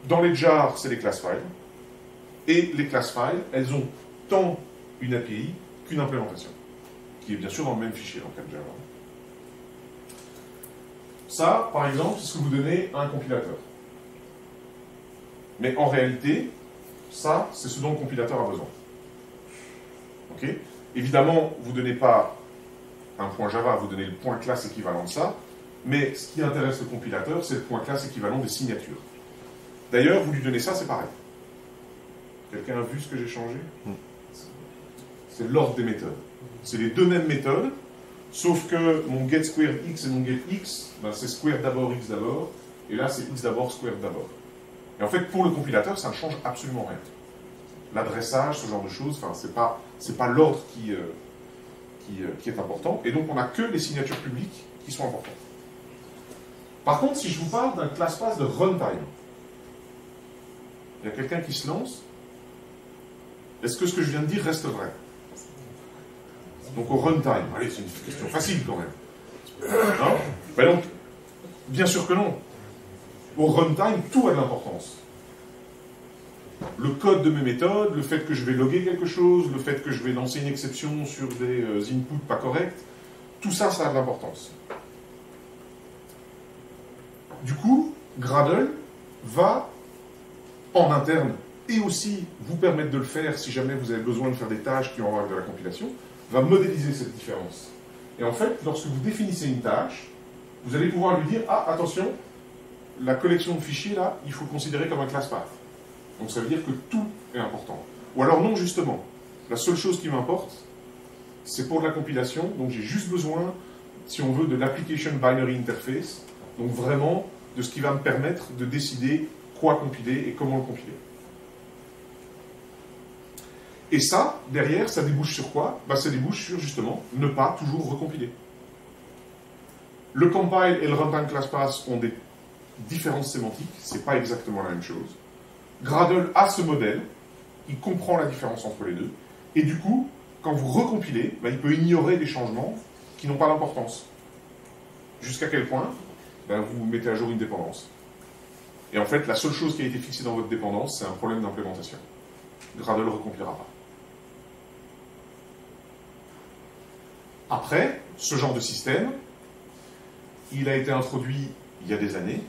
Dans les jars, c'est les class files. Et les class files, elles ont tant une API qu'une implémentation, qui est bien sûr dans le même fichier, dans le cas de Java. Ça, par exemple, c'est ce que vous donnez à un compilateur. Mais en réalité, ça, c'est ce dont le compilateur a besoin. Okay. Évidemment, vous ne donnez pas un point Java, vous donnez le point classe équivalent de ça, mais ce qui intéresse le compilateur, c'est le point classe équivalent des signatures. D'ailleurs, vous lui donnez ça, c'est pareil. Quelqu'un a vu ce que j'ai changé? C'est l'ordre des méthodes. C'est les deux mêmes méthodes, sauf que mon get squared x et mon get x, c'est squared d'abord, x d'abord, et là c'est x d'abord, squared d'abord. Et en fait, pour le compilateur, ça ne change absolument rien. L'adressage, ce genre de choses, c'est pas l'ordre qui est important, et donc on n'a que les signatures publiques qui sont importantes. Par contre, si je vous parle d'un class-path de runtime, il y a quelqu'un qui se lance, est-ce que ce que je viens de dire reste vrai? Donc au runtime, allez, c'est une question facile quand même. Non? Ben donc, bien sûr que non. Au runtime, tout a de l'importance. Le code de mes méthodes, le fait que je vais loguer quelque chose, le fait que je vais lancer une exception sur des inputs pas corrects, tout ça, ça a de l'importance. Du coup, Gradle va, en interne, et aussi vous permettre de le faire si jamais vous avez besoin de faire des tâches qui ont avec de la compilation, va modéliser cette différence. Et en fait, lorsque vous définissez une tâche, vous allez pouvoir lui dire « Ah, attention, la collection de fichiers, là, il faut le considérer comme un class path. » Donc ça veut dire que tout est important. Ou alors non, justement. La seule chose qui m'importe, c'est pour de la compilation, donc j'ai juste besoin, si on veut, de l'application binary interface, donc vraiment de ce qui va me permettre de décider quoi compiler et comment le compiler. Et ça, derrière, ça débouche sur quoi? Ça débouche sur, justement, ne pas toujours recompiler. Le compile et le runtime class path ont des différences sémantiques, c'est pas exactement la même chose. Gradle a ce modèle, il comprend la différence entre les deux, et du coup, quand vous recompilez, il peut ignorer des changements qui n'ont pas d'importance. Jusqu'à quel point? Vous mettez à jour une dépendance. Et en fait, la seule chose qui a été fixée dans votre dépendance, c'est un problème d'implémentation. Gradle ne recompilera pas. Après, ce genre de système, il a été introduit il y a des années.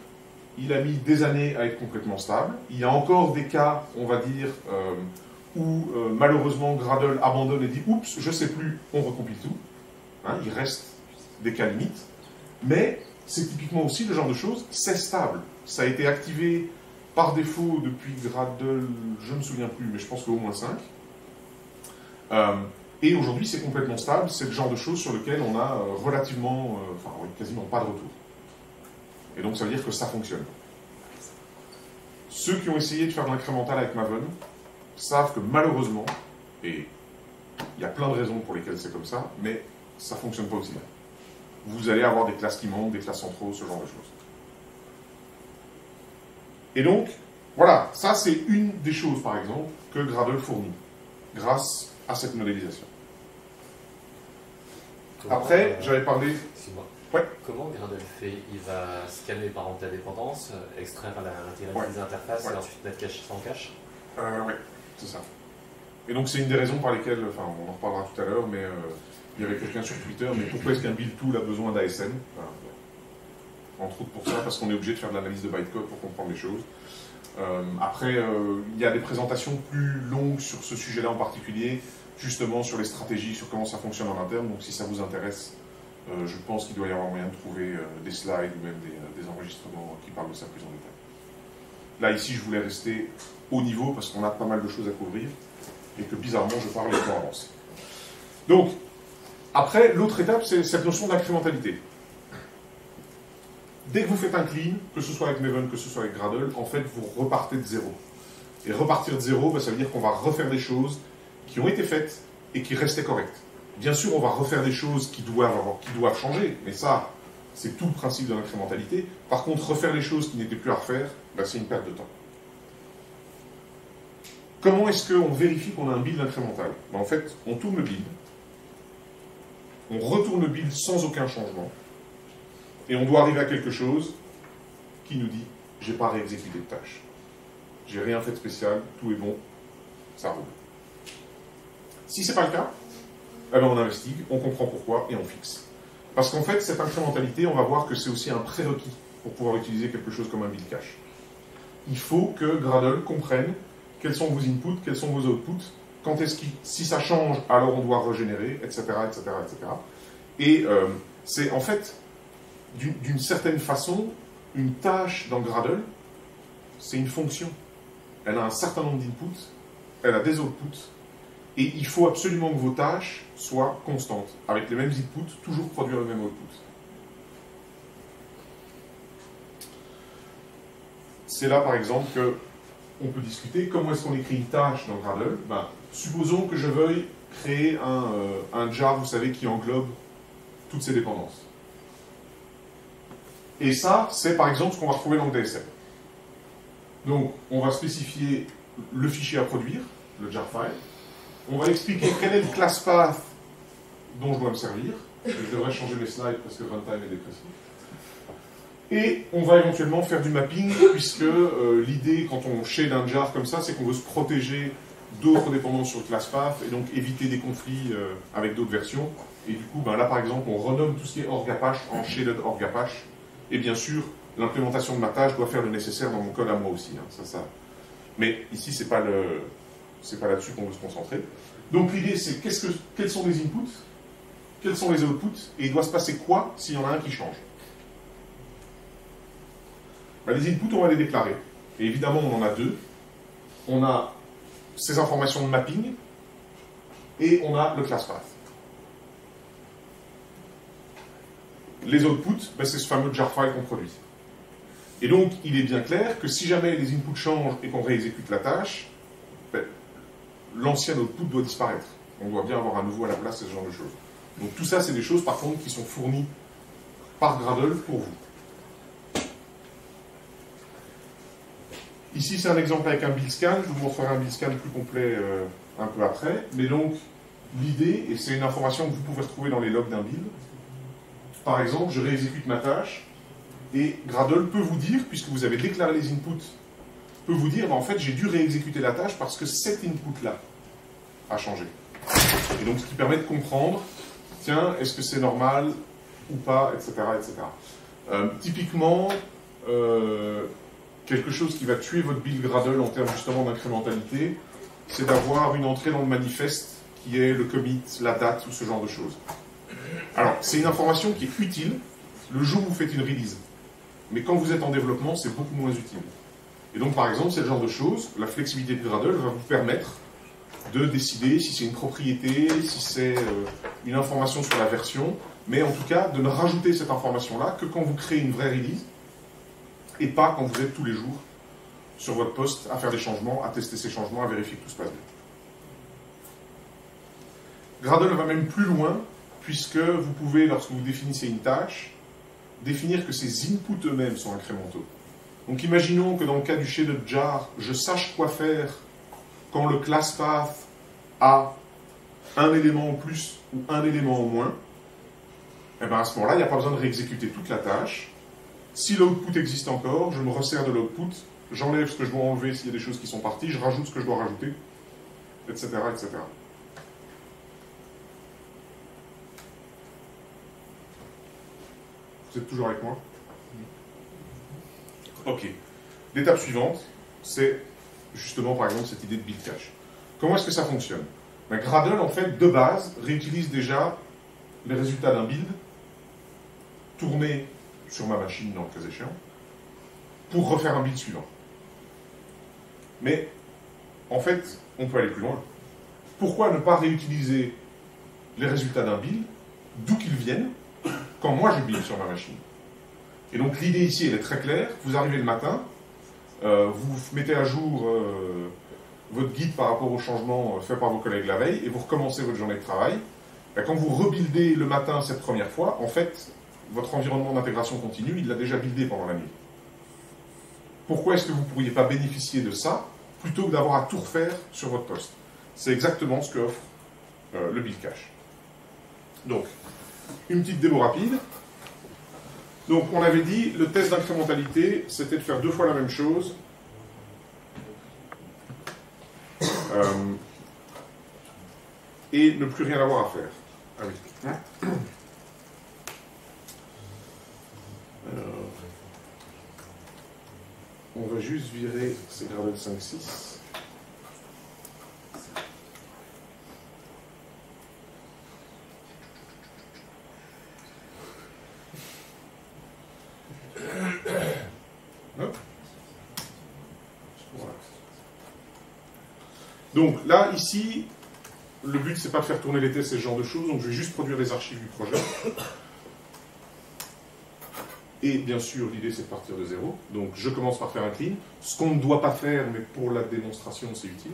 Il a mis des années à être complètement stable. Il y a encore des cas, on va dire, où malheureusement Gradle abandonne et dit « Oups, je ne sais plus, on recompile tout ». Il reste des cas limites. Mais c'est typiquement aussi le genre de choses, c'est stable. Ça a été activé par défaut depuis Gradle, je ne me souviens plus, mais je pense qu'au moins 5. Et aujourd'hui, c'est complètement stable. C'est le genre de choses sur lequel on a relativement, quasiment pas de retour. Et donc, ça veut dire que ça fonctionne. Ceux qui ont essayé de faire de l'incrémental avec Maven savent que malheureusement, et il y a plein de raisons pour lesquelles c'est comme ça, mais ça ne fonctionne pas aussi bien. Vous allez avoir des classes qui manquent, des classes centraux, ce genre de choses. Et donc, voilà, ça c'est une des choses, par exemple, que Gradle fournit, grâce à cette modélisation. Après, j'avais parlé... Ouais. Comment Gradle fait? Il va scanner par exemple ta dépendance, extraire l'intégralité des interfaces et ensuite mettre cache sans cache? Oui, c'est ça. Et donc c'est une des raisons par lesquelles, on en reparlera tout à l'heure, mais il y avait quelqu'un sur Twitter, mais pourquoi est-ce qu'un build tool a besoin d'ASN? Entre autres pour ça, parce qu'on est obligé de faire de l'analyse de bytecode pour comprendre les choses. Après, il y a des présentations plus longues sur ce sujet-là en particulier. justement sur les stratégies, sur comment ça fonctionne en interne. Donc si ça vous intéresse, je pense qu'il doit y avoir moyen de trouver des slides ou même des enregistrements qui parlent de ça plus en détail. Là, ici, je voulais rester au niveau parce qu'on a pas mal de choses à couvrir et que bizarrement, je parle et qu'on avance. Donc, après, l'autre étape, c'est cette notion d'incrémentalité. Dès que vous faites un clean, que ce soit avec Maven, que ce soit avec Gradle, en fait, vous repartez de zéro. Et repartir de zéro, ben, ça veut dire qu'on va refaire des choses qui ont été faites et qui restaient correctes. Bien sûr, on va refaire des choses qui doivent changer, mais ça, c'est tout le principe de l'incrémentalité. Par contre, refaire les choses qui n'étaient plus à refaire, ben, c'est une perte de temps. Comment est-ce qu'on vérifie qu'on a un build incrémental? Ben, en fait, on tourne le build, on retourne le build sans aucun changement, et on doit arriver à quelque chose qui nous dit « j'ai pas réexécuté de tâche, j'ai rien fait de spécial, tout est bon, ça roule ». Si ce n'est pas le cas, eh ben on investigue, on comprend pourquoi et on fixe. Parce qu'en fait, cette incrémentalité, on va voir que c'est aussi un prérequis pour pouvoir utiliser quelque chose comme un build cache. Il faut que Gradle comprenne quels sont vos inputs, quels sont vos outputs, quand est-ce que, si ça change, alors on doit régénérer, etc. etc., etc. Et c'est en fait, d'une certaine façon, une tâche dans Gradle, c'est une fonction. Elle a un certain nombre d'inputs, elle a des outputs, et il faut absolument que vos tâches soient constantes, avec les mêmes inputs, toujours produire le même output. C'est là, par exemple, qu'on peut discuter comment est-ce qu'on écrit une tâche dans Gradle. Ben, supposons que je veuille créer un jar, vous savez, qui englobe toutes ces dépendances. Et ça, c'est par exemple ce qu'on va retrouver dans le DSL. Donc, on va spécifier le fichier à produire, le jar file. On va expliquer quel est le class path dont je dois me servir. Je devrais changer mes slides parce que runtime est dépressif. Et on va éventuellement faire du mapping, puisque l'idée, quand on shade un jar comme ça, c'est qu'on veut se protéger d'autres dépendances sur le class path, et donc éviter des conflits avec d'autres versions. Et du coup, ben là par exemple, on renomme tout ce qui est org apache en shaded org apache. Et bien sûr, l'implémentation de ma tâche doit faire le nécessaire dans mon code à moi aussi. Hein, ça. Mais ici, c'est pas là-dessus qu'on veut se concentrer. Donc l'idée, c'est quels sont les inputs, quels sont les outputs, et il doit se passer quoi s'il y en a un qui change. Ben, les inputs, on va les déclarer. Et évidemment, on en a deux. On a ces informations de mapping, et on a le class path. Les outputs, ben, c'est ce fameux jar file qu'on produit. Et donc, il est bien clair que si jamais les inputs changent et qu'on réexécute la tâche, ben, l'ancien output doit disparaître. On doit bien avoir à nouveau à la place ce genre de choses. Donc tout ça, c'est des choses, par contre, qui sont fournies par Gradle pour vous. Ici, c'est un exemple avec un build scan. Je vous montrerai un build scan plus complet un peu après. Mais donc, l'idée, et c'est une information que vous pouvez retrouver dans les logs d'un build, par exemple, je réexécute ma tâche, et Gradle peut vous dire, puisque vous avez déclaré les inputs, peut vous dire, ben, en fait, j'ai dû réexécuter la tâche parce que cet input-là a changé. Et donc, ce qui permet de comprendre, tiens, est-ce que c'est normal ou pas, etc. etc. Typiquement, quelque chose qui va tuer votre build Gradle en termes justement d'incrémentalité, c'est d'avoir une entrée dans le manifeste qui est le commit, la date ou ce genre de choses. Alors, c'est une information qui est utile le jour où vous faites une release. Mais quand vous êtes en développement, c'est beaucoup moins utile. Et donc, par exemple, c'est le genre de choses, la flexibilité de Gradle va vous permettre de décider si c'est une propriété, si c'est une information sur la version, mais en tout cas, de ne rajouter cette information-là que quand vous créez une vraie release, et pas quand vous êtes tous les jours sur votre poste à faire des changements, à tester ces changements, à vérifier que tout se passe bien. Gradle va même plus loin, puisque vous pouvez, lorsque vous définissez une tâche, définir que ces inputs eux-mêmes sont incrémentaux. Donc imaginons que dans le cas du shaded jar, je sache quoi faire quand le class path a un élément en plus ou un élément en moins. Et bien à ce moment-là, il n'y a pas besoin de réexécuter toute la tâche. Si l'output existe encore, je me resserre de l'output, j'enlève ce que je dois enlever s'il y a des choses qui sont parties, je rajoute ce que je dois rajouter, etc. etc. Vous êtes toujours avec moi? Ok. L'étape suivante, c'est justement par exemple cette idée de build cache. Comment est-ce que ça fonctionne? Ben, Gradle, en fait, de base, réutilise déjà les résultats d'un build tourné sur ma machine, dans le cas échéant, pour refaire un build suivant. Mais, en fait, on peut aller plus loin. Pourquoi ne pas réutiliser les résultats d'un build, d'où qu'ils viennent, quand moi je build sur ma machine? Et donc l'idée ici, elle est très claire. Vous arrivez le matin, vous mettez à jour votre guide par rapport aux changements faits par vos collègues la veille, et vous recommencez votre journée de travail. Et quand vous rebuildez le matin cette première fois, en fait, votre environnement d'intégration continue, il l'a déjà buildé pendant la nuit. Pourquoi est-ce que vous ne pourriez pas bénéficier de ça, plutôt que d'avoir à tout refaire sur votre poste? C'est exactement ce que offre le build cache. Donc, une petite démo rapide. Donc, on avait dit, le test d'incrémentalité, c'était de faire 2 fois la même chose. Et ne plus rien avoir à faire. Ah oui. Alors, on va juste virer ces Gradle 5.6. Hop. Voilà. Donc là, ici, le but, c'est pas de faire tourner les tests et ce genre de choses, donc je vais juste produire les archives du projet. Et bien sûr, l'idée, c'est de partir de zéro. Donc je commence par faire un clean. Ce qu'on ne doit pas faire, mais pour la démonstration, c'est utile.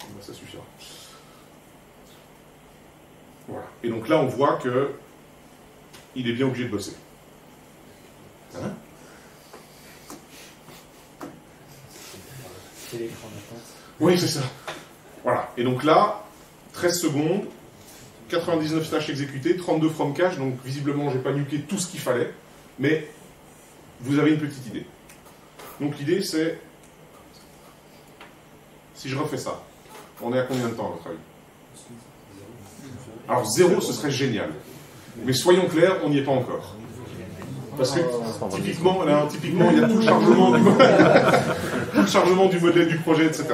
Ben, ça suffira. Voilà. Et donc là, on voit que il est bien obligé de bosser. Hein? Oui, c'est ça. Voilà. Et donc là, 13 secondes, 99 tâches exécutées, 32 from cache, donc visiblement, je n'ai pas nuqué tout ce qu'il fallait, mais vous avez une petite idée. Donc l'idée, c'est, si je refais ça, on est à combien de temps, à votre avis? Alors 0, ce serait génial. Mais soyons clairs, on n'y est pas encore. Parce que typiquement, là, il y a tout le chargement du tout le chargement du modèle du projet, etc.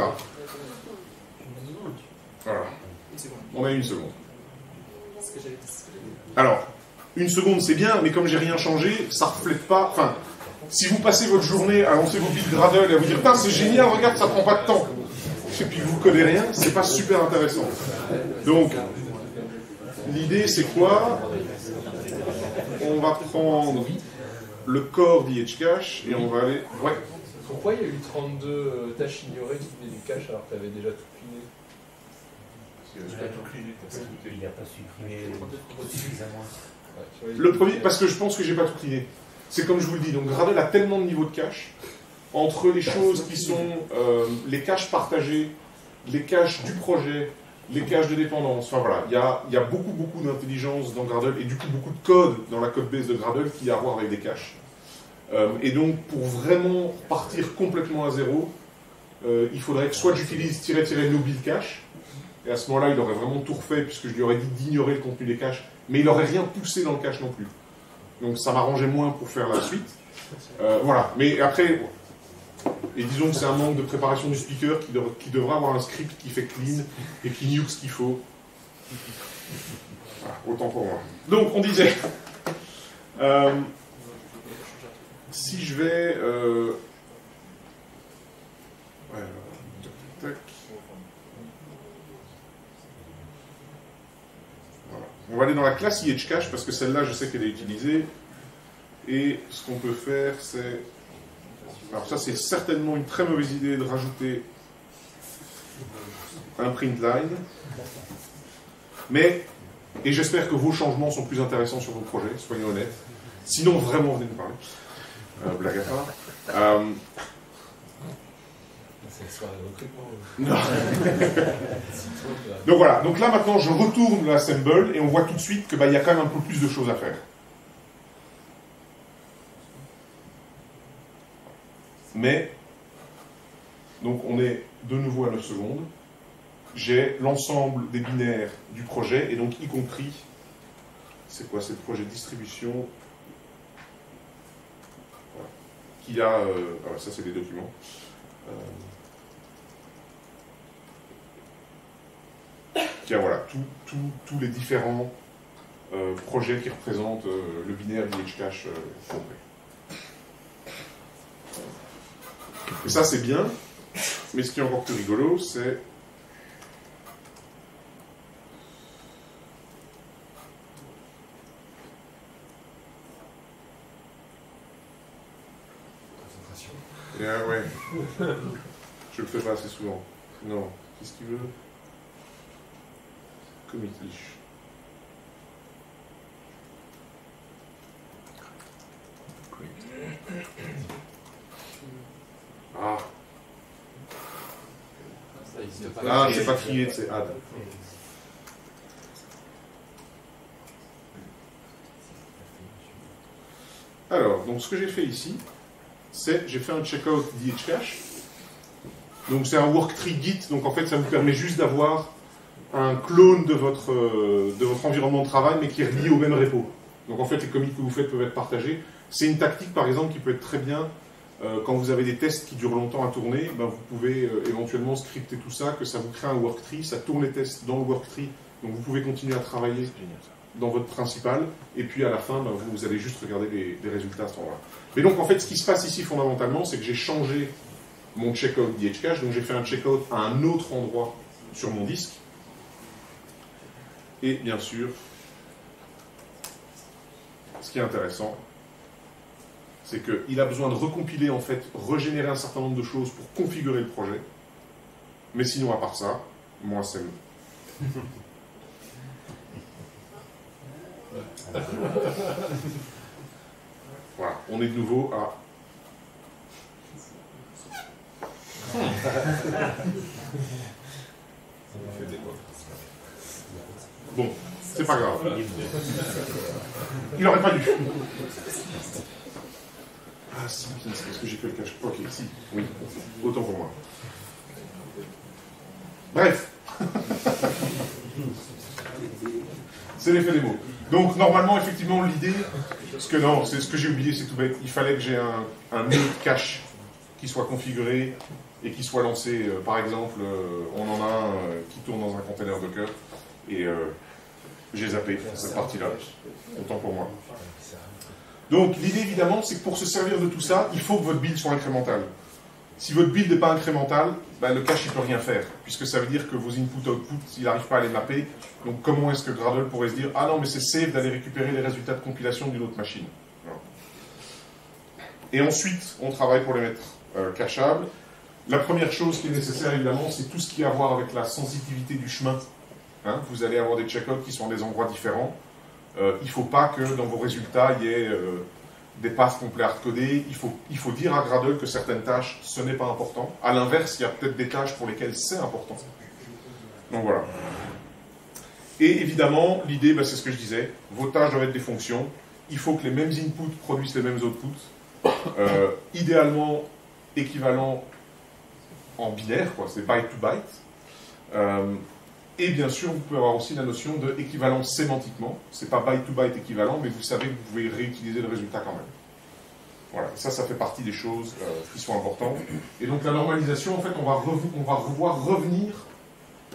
Voilà. On a 1 seconde. Alors, 1 seconde, c'est bien, mais comme j'ai rien changé, ça reflète pas. Enfin, si vous passez votre journée à lancer vos builds Gradle et à vous dire, putain, c'est génial, regarde, ça prend pas de temps. Et puis vous connaissez rien, c'est pas super intéressant. Donc, l'idée, c'est quoi? On va prendre le corps d'IHCache et on va aller... Ouais. Pourquoi il y a eu 32 tâches ignorées qui venaient du cache alors que tu avais déjà tout cleané? Il n'a pas supprimé suffisamment. Le premier, parce que je pense que j'ai pas tout cleané. C'est comme je vous le dis, donc Gradle a tellement de niveaux de cache, entre les choses qui sont les caches partagées, les caches du projet, les caches de dépendance, enfin voilà, il y a beaucoup d'intelligence dans Gradle et du coup beaucoup de code dans la code base de Gradle qui a à voir avec des caches. Et donc pour vraiment partir complètement à zéro, il faudrait que soit j'utilise -- no build cache, et à ce moment-là il aurait vraiment tout refait puisque je lui aurais dit d'ignorer le contenu des caches, mais il n'aurait rien poussé dans le cache non plus. Donc ça m'arrangeait moins pour faire la suite. Voilà, mais après... Et disons que c'est un manque de préparation du speaker qui devrait avoir un script qui fait clean et qui nuke ce qu'il faut. Voilà, autant pour moi. Donc, on disait... si je vais... ouais, tac, tac. Voilà. On va aller dans la classe IHCache parce que celle-là, je sais qu'elle est utilisée. Et ce qu'on peut faire, c'est... Alors ça, c'est certainement une très mauvaise idée de rajouter un print line. Mais, et j'espère que vos changements sont plus intéressants sur vos projets, soyez honnêtes. Sinon, vraiment, venez nous parler. Blague à part. C'est une soirée de recrutement. Non. Donc voilà, donc là maintenant, je retourne l'assemble et on voit tout de suite qu'il y a quand même un peu plus de choses à faire. Mais, donc on est de nouveau à 9 secondes, j'ai l'ensemble des binaires du projet, et donc y compris, c'est quoi, c'est le projet de distribution, voilà. qui a... ça, c'est des documents. Qui a, voilà, tous les différents projets qui représentent le binaire d'IHCache complet. Et ça, c'est bien, mais ce qui est encore plus rigolo, c'est... Ouais. Je le fais pas assez souvent. Non. Qu'est-ce qu'il veut? Committee. Ah. Ah, c'est pas create, c'est add. Alors, donc ce que j'ai fait ici, c'est j'ai fait un checkout d'IHCache. Donc c'est un worktree Git, donc en fait ça vous permet juste d'avoir un clone de votre environnement de travail, mais qui est relié au même repo. Donc en fait les commits que vous faites peuvent être partagés. C'est une tactique par exemple qui peut être très bien quand vous avez des tests qui durent longtemps à tourner, ben, vous pouvez éventuellement scripter tout ça, que ça vous crée un worktree, ça tourne les tests dans le worktree, donc vous pouvez continuer à travailler dans votre principal, et puis à la fin, ben, vous allez juste regarder les résultats à ce moment-là. Mais donc en fait, ce qui se passe ici fondamentalement, c'est que j'ai changé mon checkout d'IHCache, donc j'ai fait un checkout à un autre endroit sur mon disque, et bien sûr, ce qui est intéressant, c'est qu'il a besoin de recompiler, en fait, régénérer un certain nombre de choses pour configurer le projet, mais sinon, à part ça, moi, c'est... Voilà, on est de nouveau à... Bon, c'est pas grave. Il n'aurait pas dû. Ah si, c'est parce que j'ai fait le cache. Ok, si, oui, autant pour moi. Bref. C'est l'effet des mots. Donc normalement, effectivement, l'idée, parce que non, c'est ce que j'ai oublié, c'est tout bête. Il fallait que j'ai un nœud cache qui soit configuré et qui soit lancé. Par exemple, on en a un qui tourne dans un container Docker et j'ai zappé cette partie-là. Autant pour moi. Donc l'idée évidemment, c'est que pour se servir de tout ça, il faut que votre build soit incrémental. Si votre build n'est pas incrémental, ben, le cache ne peut rien faire, puisque ça veut dire que vos input-output, il n'arrive pas à les mapper. Donc comment est-ce que Gradle pourrait se dire « Ah non, mais c'est safe d'aller récupérer les résultats de compilation d'une autre machine ». Et ensuite, on travaille pour les mettre cachables. La première chose qui est nécessaire évidemment, c'est tout ce qui a à voir avec la sensitivité du chemin. Hein, vous allez avoir des checkouts qui sont à des endroits différents. Il ne faut pas que dans vos résultats, il y ait des paths complets hardcodés. Il faut dire à Gradle que certaines tâches, ce n'est pas important. À l'inverse, il y a peut-être des tâches pour lesquelles c'est important. Donc voilà. Et évidemment, l'idée, ben, c'est ce que je disais, vos tâches doivent être des fonctions. Il faut que les mêmes inputs produisent les mêmes outputs. Idéalement, équivalent en binaire, quoi, c'est byte to byte. Et bien sûr, vous pouvez avoir aussi la notion d'équivalence sémantiquement. C'est pas byte to byte équivalent, mais vous savez que vous pouvez réutiliser le résultat quand même. Voilà, ça fait partie des choses qui sont importantes. Et donc la normalisation, en fait, on va revoir revenir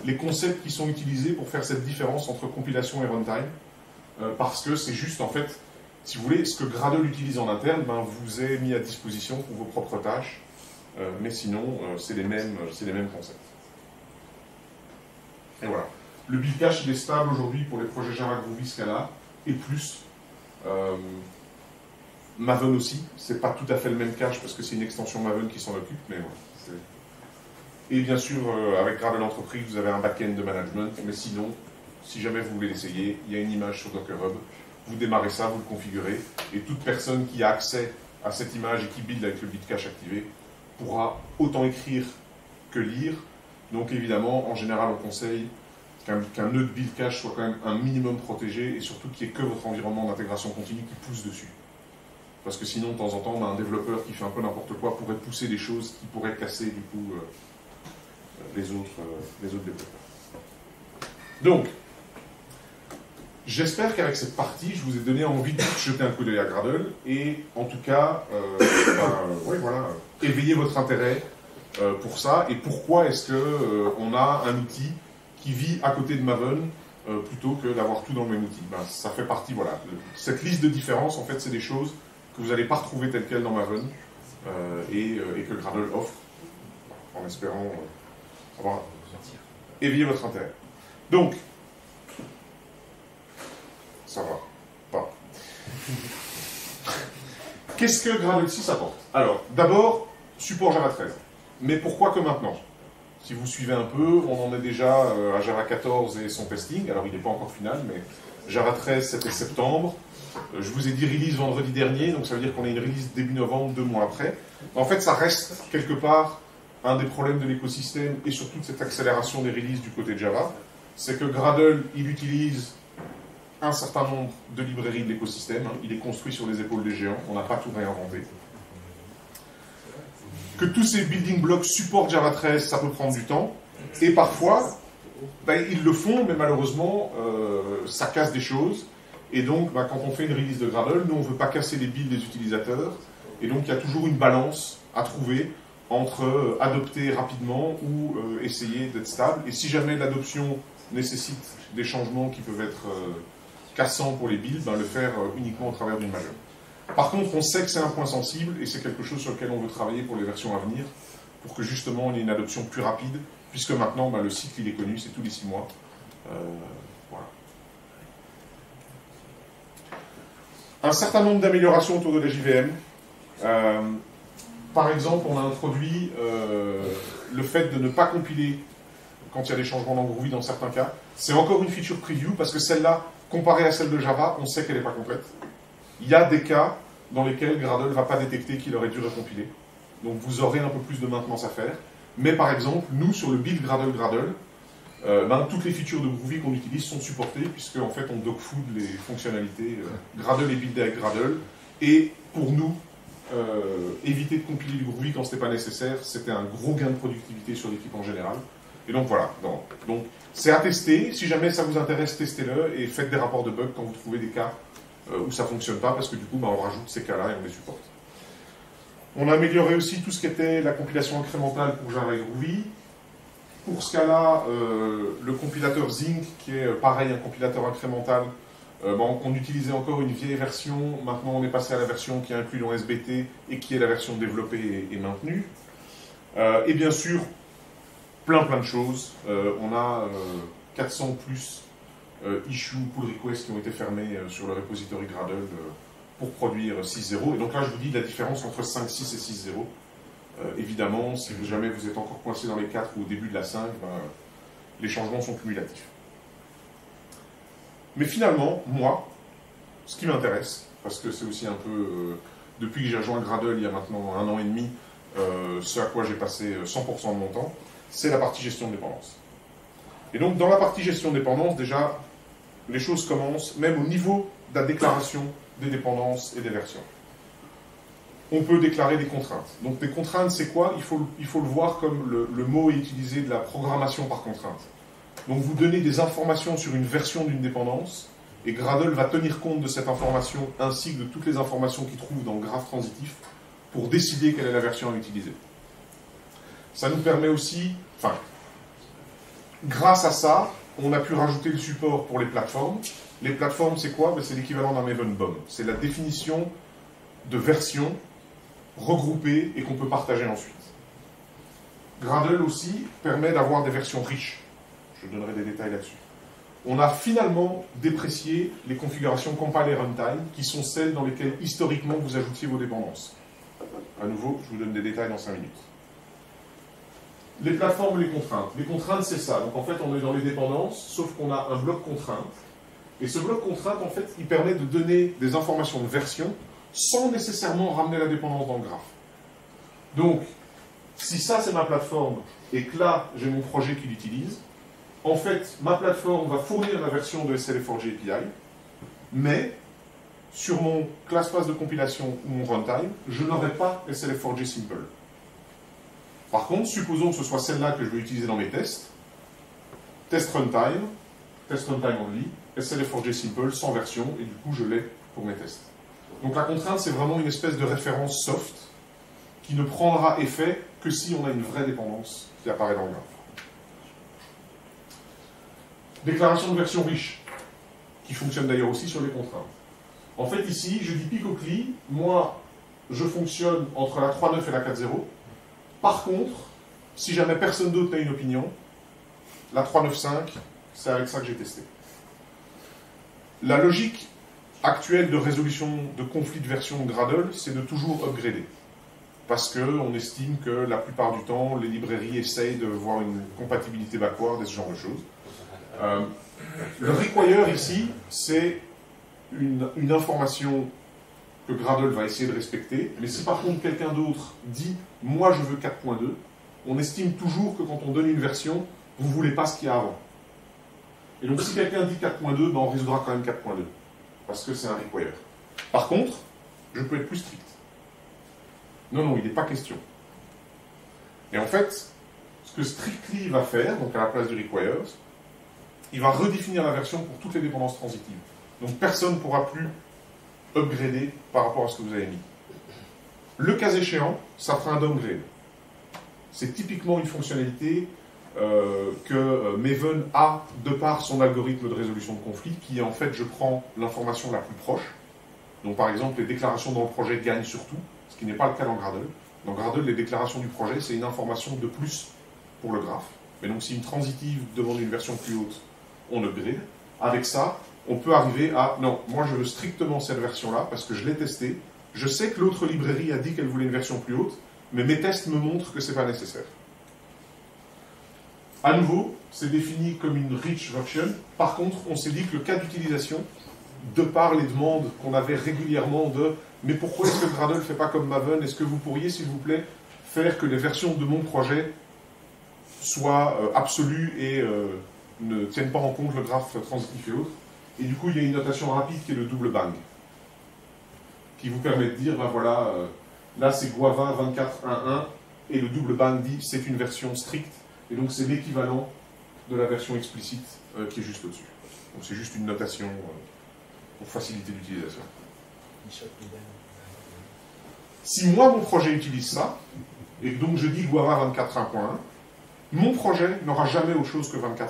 les concepts qui sont utilisés pour faire cette différence entre compilation et runtime. Parce que c'est juste, en fait, si vous voulez, ce que Gradle utilise en interne, ben, vous est mis à disposition pour vos propres tâches. Mais sinon, c'est les mêmes concepts. Et voilà. Le build cache, il est stable aujourd'hui pour les projets Java, Groovy, Scala, et plus. Maven aussi. C'est pas tout à fait le même cache, parce que c'est une extension Maven qui s'en occupe, mais voilà. Et bien sûr, avec Gradle Entreprise, vous avez un back-end de management, mais sinon, si jamais vous voulez l'essayer, il y a une image sur Docker Hub. Vous démarrez ça, vous le configurez, et toute personne qui a accès à cette image et qui build avec le build cache activé pourra autant écrire que lire. Donc évidemment, en général, on conseille qu'un nœud de build cache soit quand même un minimum protégé et surtout qu'il n'y ait que votre environnement d'intégration continue qui pousse dessus. Parce que sinon, de temps en temps, on a un développeur qui fait un peu n'importe quoi, pourrait pousser des choses qui pourraient casser du coup les autres développeurs. Donc, J'espère qu'avec cette partie, je vous ai donné envie de jeter un coup d'œil à Gradle et en tout cas, éveiller votre intérêt pour ça et pourquoi est-ce qu'on a un outil qui vit à côté de Maven plutôt que d'avoir tout dans le même outil. Ben, ça fait partie, voilà. Cette liste de différences, en fait, c'est des choses que vous n'allez pas retrouver telles quelles dans Maven et que Gradle offre en espérant avoir éveillé votre intérêt. Donc, ça va pas. Qu'est-ce que Gradle 6 apporte? Alors, d'abord, support Java 13. Mais pourquoi que maintenant? Si vous suivez un peu, on en est déjà à Java 14 et son testing. Alors, il n'est pas encore final, mais Java 13, c'était septembre. Je vous ai dit release vendredi dernier, donc ça veut dire qu'on a une release début novembre, 2 mois après. En fait, ça reste quelque part un des problèmes de l'écosystème et surtout de cette accélération des releases du côté de Java. C'est que Gradle, il utilise un certain nombre de librairies de l'écosystème. Il est construit sur les épaules des géants. On n'a pas tout réinventé. Que tous ces building blocks supportent Java 13, ça peut prendre du temps. Et parfois, ben, ils le font, mais malheureusement, ça casse des choses. Et donc, ben, quand on fait une release de Gradle, nous, on ne veut pas casser les builds des utilisateurs. Et donc, il y a toujours une balance à trouver entre adopter rapidement ou essayer d'être stable. Et si jamais l'adoption nécessite des changements qui peuvent être cassants pour les builds, ben, le faire uniquement au travers d'une majeure. Par contre, on sait que c'est un point sensible et c'est quelque chose sur lequel on veut travailler pour les versions à venir, pour que justement on ait une adoption plus rapide, puisque maintenant ben, le cycle il est connu, c'est tous les 6 mois. Voilà. Un certain nombre d'améliorations autour de la JVM. Par exemple, on a introduit le fait de ne pas compiler quand il y a des changements dans Groovy dans certains cas. C'est encore une feature preview parce que celle-là, comparée à celle de Java, on sait qu'elle n'est pas complète. Il y a des cas dans lesquels Gradle ne va pas détecter qu'il aurait dû recompiler. Donc vous aurez un peu plus de maintenance à faire. Mais par exemple, nous, sur le build Gradle, ben, toutes les features de Groovy qu'on utilise sont supportées, puisque en fait on dogfood les fonctionnalités. Gradle est buildé avec Gradle. Et pour nous, éviter de compiler du Groovy quand ce n'était pas nécessaire, c'était un gros gain de productivité sur l'équipe en général. Et donc voilà. Donc c'est à tester. Si jamais ça vous intéresse, testez-le et faites des rapports de bugs quand vous trouvez des cas où ça ne fonctionne pas, parce que du coup, ben, on rajoute ces cas-là et on les supporte. On a amélioré aussi tout ce qui était la compilation incrémentale pour Java et Groovy. Pour ce cas-là, le compilateur Zinc, qui est pareil, un compilateur incrémental, on utilisait encore une vieille version. Maintenant, on est passé à la version qui est inclue dans SBT et qui est la version développée et maintenue. Et bien sûr, plein de choses. On a 400 plus issue pull requests qui ont été fermés sur le repository Gradle pour produire 6.0. Et donc là, je vous dis la différence entre 5.6 et 6.0. Évidemment, si jamais vous êtes encore coincé dans les 4 ou au début de la 5, ben, les changements sont cumulatifs. Mais finalement, moi, ce qui m'intéresse, parce que c'est aussi un peu, depuis que j'ai rejoint Gradle il y a maintenant 1 an et demi, ce à quoi j'ai passé 100% de mon temps, c'est la partie gestion de dépendance. Et donc, dans la partie gestion de dépendance, déjà, les choses commencent, même au niveau de la déclaration des dépendances et des versions. On peut déclarer des contraintes. Donc, des contraintes, c'est quoi? Il faut le voir comme le mot est utilisé de la programmation par contrainte. Donc, vous donnez des informations sur une version d'une dépendance, et Gradle va tenir compte de cette information, ainsi que de toutes les informations qu'il trouve dans le graphe transitif, pour décider quelle est la version à utiliser. Ça nous permet aussi, enfin, grâce à ça, on a pu rajouter le support pour les plateformes. Les plateformes, c'est quoi? C'est l'équivalent d'un Maven BOM. C'est la définition de versions regroupées et qu'on peut partager ensuite. Gradle aussi permet d'avoir des versions riches. Je donnerai des détails là-dessus. On a finalement déprécié les configurations compile et runtime, qui sont celles dans lesquelles historiquement vous ajoutiez vos dépendances. À nouveau, je vous donne des détails dans 5 minutes. Les plateformes et les contraintes. Les contraintes, c'est ça. Donc en fait, on est dans les dépendances, sauf qu'on a un bloc contrainte. Et ce bloc contrainte, en fait, il permet de donner des informations de version sans nécessairement ramener la dépendance dans le graphe. Donc, si ça, c'est ma plateforme, et que là, j'ai mon projet qui l'utilise, en fait, ma plateforme va fournir la version de SLF4J API, mais sur mon class path de compilation ou mon runtime, je n'aurai pas SLF4J Simple. Par contre, supposons que ce soit celle-là que je vais utiliser dans mes tests, test runtime, test runtime only, SLF4J simple, sans version, et du coup je l'ai pour mes tests. Donc la contrainte, c'est vraiment une espèce de référence soft qui ne prendra effet que si on a une vraie dépendance qui apparaît dans le graphe. Déclaration de version riche, qui fonctionne d'ailleurs aussi sur les contraintes. En fait, ici, je dis Picocli, moi, je fonctionne entre la 3.9 et la 4.0. Par contre, si jamais personne d'autre n'a une opinion, la 3.9.5, c'est avec ça que j'ai testé. La logique actuelle de résolution de conflits de version Gradle, c'est de toujours upgrader. Parce qu'on estime que la plupart du temps, les librairies essayent de voir une compatibilité backward et ce genre de choses. Le require ici, c'est une information que Gradle va essayer de respecter, mais si par contre quelqu'un d'autre dit « moi je veux 4.2 », on estime toujours que quand on donne une version, vous ne voulez pas ce qu'il y a avant. Et donc si quelqu'un dit 4.2, ben, on résoudra quand même 4.2, parce que c'est un require. Par contre, je peux être plus strict. Non, il n'est pas question. Et en fait, ce que Strictly va faire, donc à la place du requires, il va redéfinir la version pour toutes les dépendances transitives. Donc personne ne pourra plus upgrader par rapport à ce que vous avez mis. Le cas échéant, ça fera un downgrade. C'est typiquement une fonctionnalité que Maven a de par son algorithme de résolution de conflit, qui est en fait, je prends l'information la plus proche. Donc par exemple, les déclarations dans le projet gagnent surtout, ce qui n'est pas le cas dans Gradle. Dans Gradle, les déclarations du projet, c'est une information de plus pour le graphe. Mais donc si une transitive demande une version plus haute, on upgrade. Avec ça, on peut arriver à, non, moi je veux strictement cette version-là, parce que je l'ai testée, je sais que l'autre librairie a dit qu'elle voulait une version plus haute, mais mes tests me montrent que ce n'est pas nécessaire. À nouveau, c'est défini comme une rich version. Par contre, on s'est dit que le cas d'utilisation, de par les demandes qu'on avait régulièrement de « mais pourquoi est-ce que Gradle ne fait pas comme Maven? Est-ce que vous pourriez, s'il vous plaît, faire que les versions de mon projet soient absolues et ne tiennent pas en compte le graphe transitif et autres ?» Et du coup, il y a une notation rapide qui est le double bang, qui vous permet de dire, ben voilà, là c'est Guava 24.1.1, et le double bang dit c'est une version stricte, et donc c'est l'équivalent de la version explicite qui est juste au-dessus. Donc c'est juste une notation pour faciliter l'utilisation. Si moi, mon projet utilise ça, et donc je dis Guava 24.1.1, mon projet n'aura jamais autre chose que 24.1.1.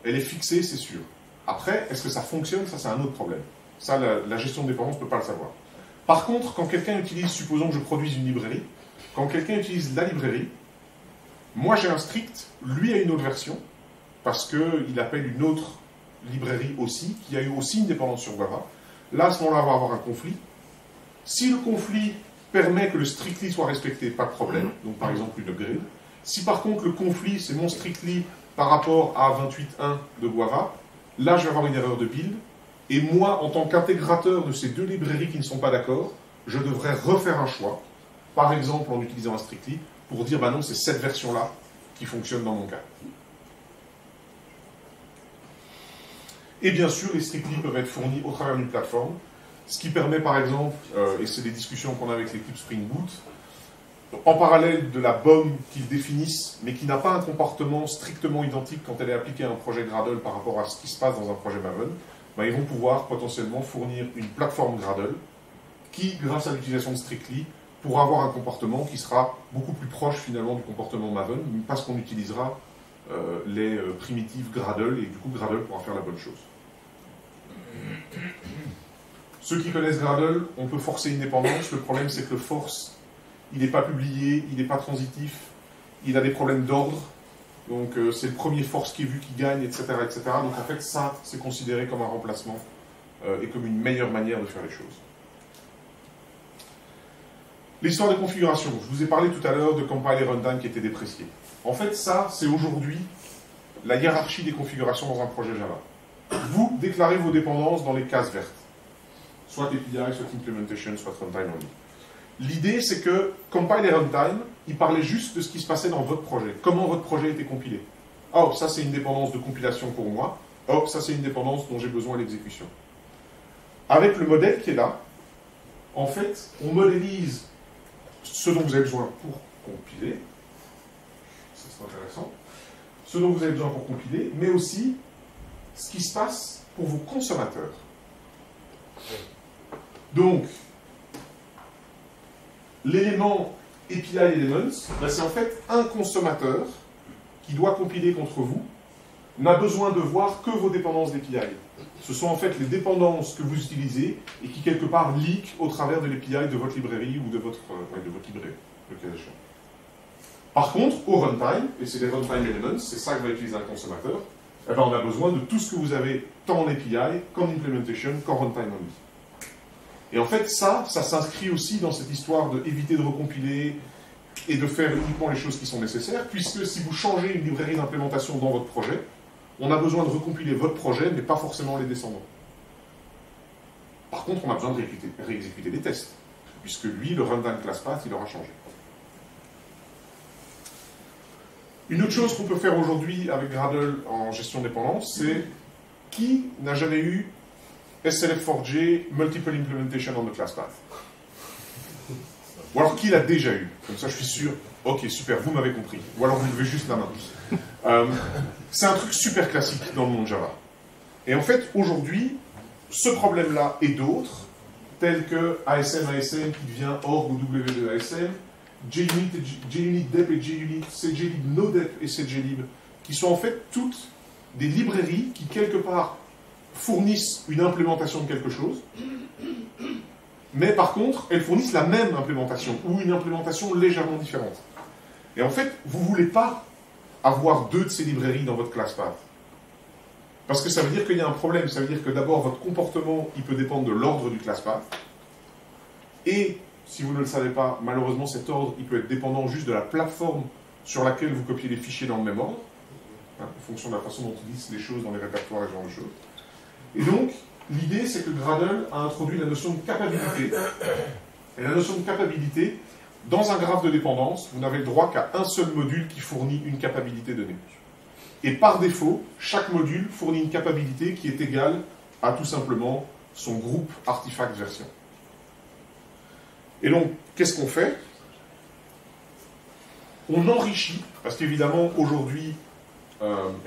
Elle est fixée, c'est sûr. Après, est-ce que ça fonctionne? Ça, c'est un autre problème. Ça, la gestion de dépendance ne peut pas le savoir. Par contre, quand quelqu'un utilise, supposons que je produise une librairie, quand quelqu'un utilise la librairie, moi j'ai un strict, lui a une autre version, parce qu'il appelle une autre librairie aussi, qui a eu aussi une dépendance sur Guava. Là, à ce moment-là, on va avoir un conflit. Si le conflit permet que le strictly soit respecté, pas de problème, donc par exemple une upgrade. Si par contre le conflit, c'est mon strictly par rapport à 28.1 de Guava, là je vais avoir une erreur de build, et moi, en tant qu'intégrateur de ces deux librairies qui ne sont pas d'accord, je devrais refaire un choix, par exemple en utilisant un strictly, pour dire, bah non, c'est cette version-là qui fonctionne dans mon cas. Et bien sûr, les strictly peuvent être fournis au travers d'une plateforme, ce qui permet par exemple, et c'est des discussions qu'on a avec l'équipe Spring Boot, en parallèle de la BOM qu'ils définissent, mais qui n'a pas un comportement strictement identique quand elle est appliquée à un projet Gradle par rapport à ce qui se passe dans un projet Maven, ben, ils vont pouvoir potentiellement fournir une plateforme Gradle qui, grâce à l'utilisation de Strictly, pourra avoir un comportement qui sera beaucoup plus proche finalement du comportement Maven, parce qu'on utilisera les primitives Gradle, et du coup Gradle pourra faire la bonne chose. Ceux qui connaissent Gradle, on peut forcer une dépendance. Le problème, c'est que le force, il n'est pas publié, il n'est pas transitif, il a des problèmes d'ordre. Donc, c'est le premier force qui est vu qui gagne, etc., etc. Donc, en fait, ça, c'est considéré comme un remplacement et comme une meilleure manière de faire les choses. L'histoire de configuration. Je vous ai parlé tout à l'heure de compiler runtime qui était déprécié. En fait, ça, c'est aujourd'hui la hiérarchie des configurations dans un projet Java. Vous déclarez vos dépendances dans les cases vertes. Soit API, soit implementation, soit runtime only. L'idée, c'est que compile et runtime, il parlait juste de ce qui se passait dans votre projet. Comment votre projet était compilé. Oh, ça c'est une dépendance de compilation pour moi. Oh, ça c'est une dépendance dont j'ai besoin à l'exécution. Avec le modèle qui est là, en fait, on modélise ce dont vous avez besoin pour compiler. Ça c'est intéressant. Ce dont vous avez besoin pour compiler, mais aussi ce qui se passe pour vos consommateurs. Donc, l'élément API Elements, ben c'est en fait un consommateur qui doit compiler contre vous, n'a besoin de voir que vos dépendances d'API. Ce sont en fait les dépendances que vous utilisez et qui quelque part leak au travers de l'API de votre librairie ou de votre librairie, le cas échéant. Par contre, au runtime, et c'est les runtime elements, c'est ça que va utiliser un consommateur, eh ben on a besoin de tout ce que vous avez tant en API qu'en implementation, qu'en runtime only. Et en fait, ça s'inscrit aussi dans cette histoire d'éviter de recompiler et de faire uniquement les choses qui sont nécessaires, puisque si vous changez une librairie d'implémentation dans votre projet, on a besoin de recompiler votre projet, mais pas forcément les descendants. Par contre, on a besoin de réexécuter des tests, puisque lui, le runtime class path, il aura changé. Une autre chose qu'on peut faire aujourd'hui avec Gradle en gestion de dépendance, c'est qui n'a jamais eu SLF4J Multiple Implementation on the Class Path? Ou alors qui l'a déjà eu? Comme ça je suis sûr, ok super, vous m'avez compris. Ou alors vous levez juste la main. C'est un truc super classique dans le monde Java. Et en fait aujourd'hui, ce problème-là et d'autres, tels que ASM qui devient org ou W2ASM, JUnit dep et JUnit, CJlib nodep et CJlib, qui sont en fait toutes des librairies qui quelque part fournissent une implémentation de quelque chose, mais par contre, elles fournissent la même implémentation, ou une implémentation légèrement différente. Et en fait, vous ne voulez pas avoir deux de ces librairies dans votre class path. Parce que ça veut dire qu'il y a un problème, ça veut dire que d'abord, votre comportement, il peut dépendre de l'ordre du class path, et, si vous ne le savez pas, malheureusement, cet ordre, il peut être dépendant juste de la plateforme sur laquelle vous copiez les fichiers dans le même ordre, hein, en fonction de la façon dont ils lisent les choses dans les répertoires et ce genre de choses. Et donc, l'idée, c'est que Gradle a introduit la notion de capabilité. Et la notion de capabilité, dans un graphe de dépendance, vous n'avez le droit qu'à un seul module qui fournit une capabilité donnée. Et par défaut, chaque module fournit une capabilité qui est égale à tout simplement son groupe artefact version. Et donc, qu'est-ce qu'on fait? On enrichit, parce qu'évidemment, aujourd'hui,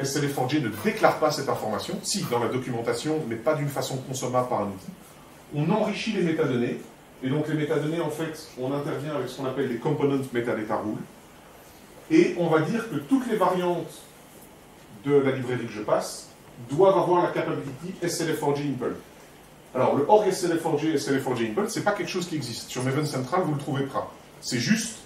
SLF4J ne déclare pas cette information, si, dans la documentation, mais pas d'une façon consommable par un outil. On enrichit les métadonnées, et donc les métadonnées, en fait, on intervient avec ce qu'on appelle les component metadata rules, et on va dire que toutes les variantes de la librairie que je passe doivent avoir la capability SLF4J impl. Alors, le org SLF4J et SLF4J impl, c'est pas quelque chose qui existe. Sur Maven Central, vous le trouvez pas. C'est juste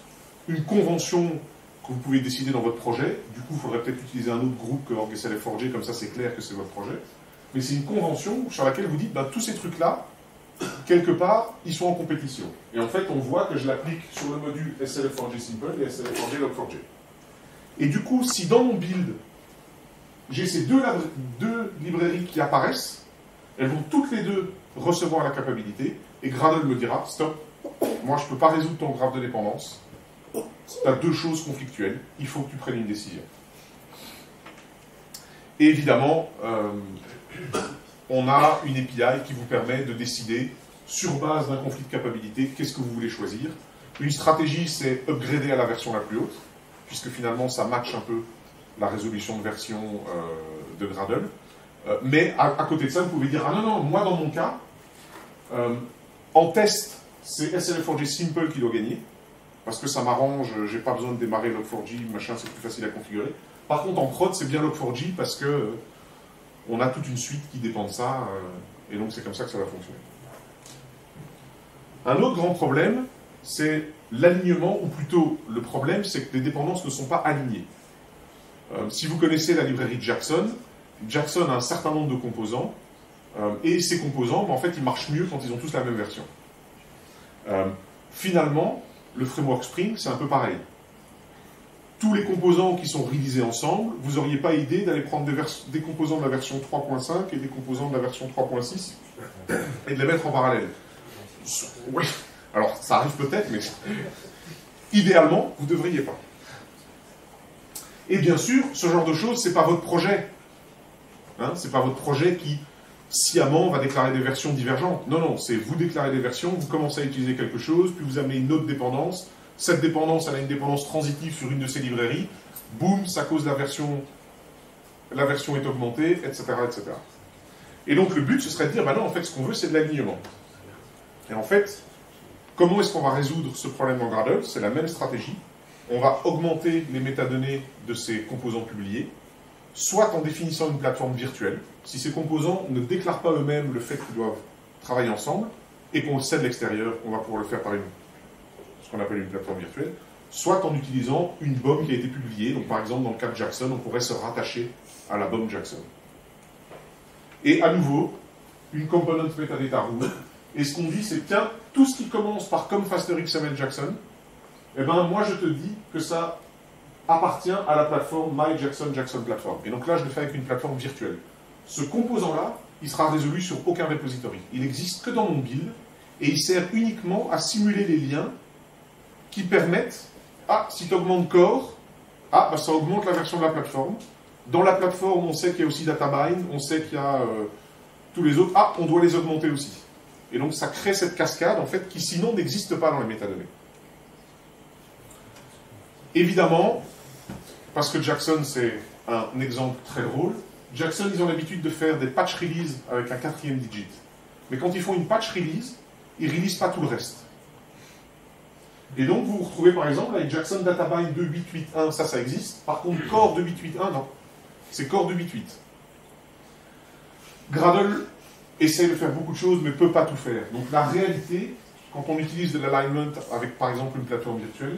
une convention que vous pouvez décider dans votre projet. Du coup, il faudrait peut-être utiliser un autre groupe que org SLF4J, comme ça c'est clair que c'est votre projet. Mais c'est une convention sur laquelle vous dites, ben, tous ces trucs-là, quelque part, ils sont en compétition. Et en fait, on voit que je l'applique sur le module SLF4J simple et SLF4J log4j. Et du coup, si dans mon build, j'ai ces deux librairies qui apparaissent, elles vont toutes les deux recevoir la capabilité, et Gradle me dira, stop, moi je ne peux pas résoudre ton graphe de dépendance, tu as deux choses conflictuelles, il faut que tu prennes une décision. Et évidemment, on a une API qui vous permet de décider, sur base d'un conflit de capabilité, qu'est-ce que vous voulez choisir. Une stratégie, c'est upgrader à la version la plus haute, puisque finalement ça match un peu la résolution de version de Gradle. Mais à côté de ça, vous pouvez dire, ah non, non, moi dans mon cas, en test, c'est SLF4J simple qui doit gagner, parce que ça m'arrange, j'ai pas besoin de démarrer log4j, machin, c'est plus facile à configurer. Par contre, en prod, c'est bien log4j parce que on a toute une suite qui dépend de ça, et donc c'est comme ça que ça va fonctionner. Un autre grand problème, c'est l'alignement, ou plutôt le problème, c'est que les dépendances ne sont pas alignées. Si vous connaissez la librairie Jackson, Jackson a un certain nombre de composants, et ces composants, en fait, ils marchent mieux quand ils ont tous la même version. Finalement, le framework Spring, c'est un peu pareil. Tous les composants qui sont réalisés ensemble, vous n'auriez pas idée d'aller prendre des composants de la version 3.5 et des composants de la version 3.6 et de les mettre en parallèle. Oui, alors ça arrive peut-être, mais idéalement, vous ne devriez pas. Et bien sûr, ce genre de choses, ce n'est pas votre projet. Hein, ce n'est pas votre projet qui, sciemment, va déclarer des versions divergentes. Non, non, c'est vous déclarez des versions, vous commencez à utiliser quelque chose, puis vous amenez une autre dépendance. Cette dépendance, elle a une dépendance transitive sur une de ces librairies. Boum, ça cause la version la version est augmentée, etc., etc. Et donc le but, ce serait de dire, bah non, en fait, ce qu'on veut, c'est de l'alignement. Et en fait, comment est-ce qu'on va résoudre ce problème en Gradle? C'est la même stratégie. On va augmenter les métadonnées de ces composants publiés, soit en définissant une plateforme virtuelle. Si ces composants ne déclarent pas eux-mêmes le fait qu'ils doivent travailler ensemble, et qu'on le sait de l'extérieur, on va pouvoir le faire par ce qu'on appelle une plateforme virtuelle, soit en utilisant une BOM qui a été publiée. Donc par exemple, dans le cas de Jackson, on pourrait se rattacher à la BOM Jackson. Et à nouveau, une component metadata rule. Et ce qu'on dit, c'est tiens, tout ce qui commence par comme faster XML Jackson, eh ben moi je te dis que ça appartient à la plateforme MyJackson Jackson Platform. Et donc là, je le fais avec une plateforme virtuelle. Ce composant-là, il sera résolu sur aucun repository. Il n'existe que dans mon build, et il sert uniquement à simuler les liens qui permettent, si tu augmentes core, bah, ça augmente la version de la plateforme. Dans la plateforme, on sait qu'il y a aussi Databind, on sait qu'il y a tous les autres. On doit les augmenter aussi. Et donc ça crée cette cascade, en fait, qui sinon n'existe pas dans les métadonnées. Évidemment, parce que Jackson, c'est un exemple très drôle, Jackson, ils ont l'habitude de faire des patch release avec un 4e digit. Mais quand ils font une patch release, ils ne release pas tout le reste. Et donc, vous vous retrouvez par exemple avec Jackson Databind 2.8.8.1, ça existe. Par contre, Core 2.8.8.1, non. C'est Core 2.8.8. Gradle essaie de faire beaucoup de choses, mais ne peut pas tout faire. Donc la réalité, quand on utilise de l'alignment avec par exemple une plateforme virtuelle,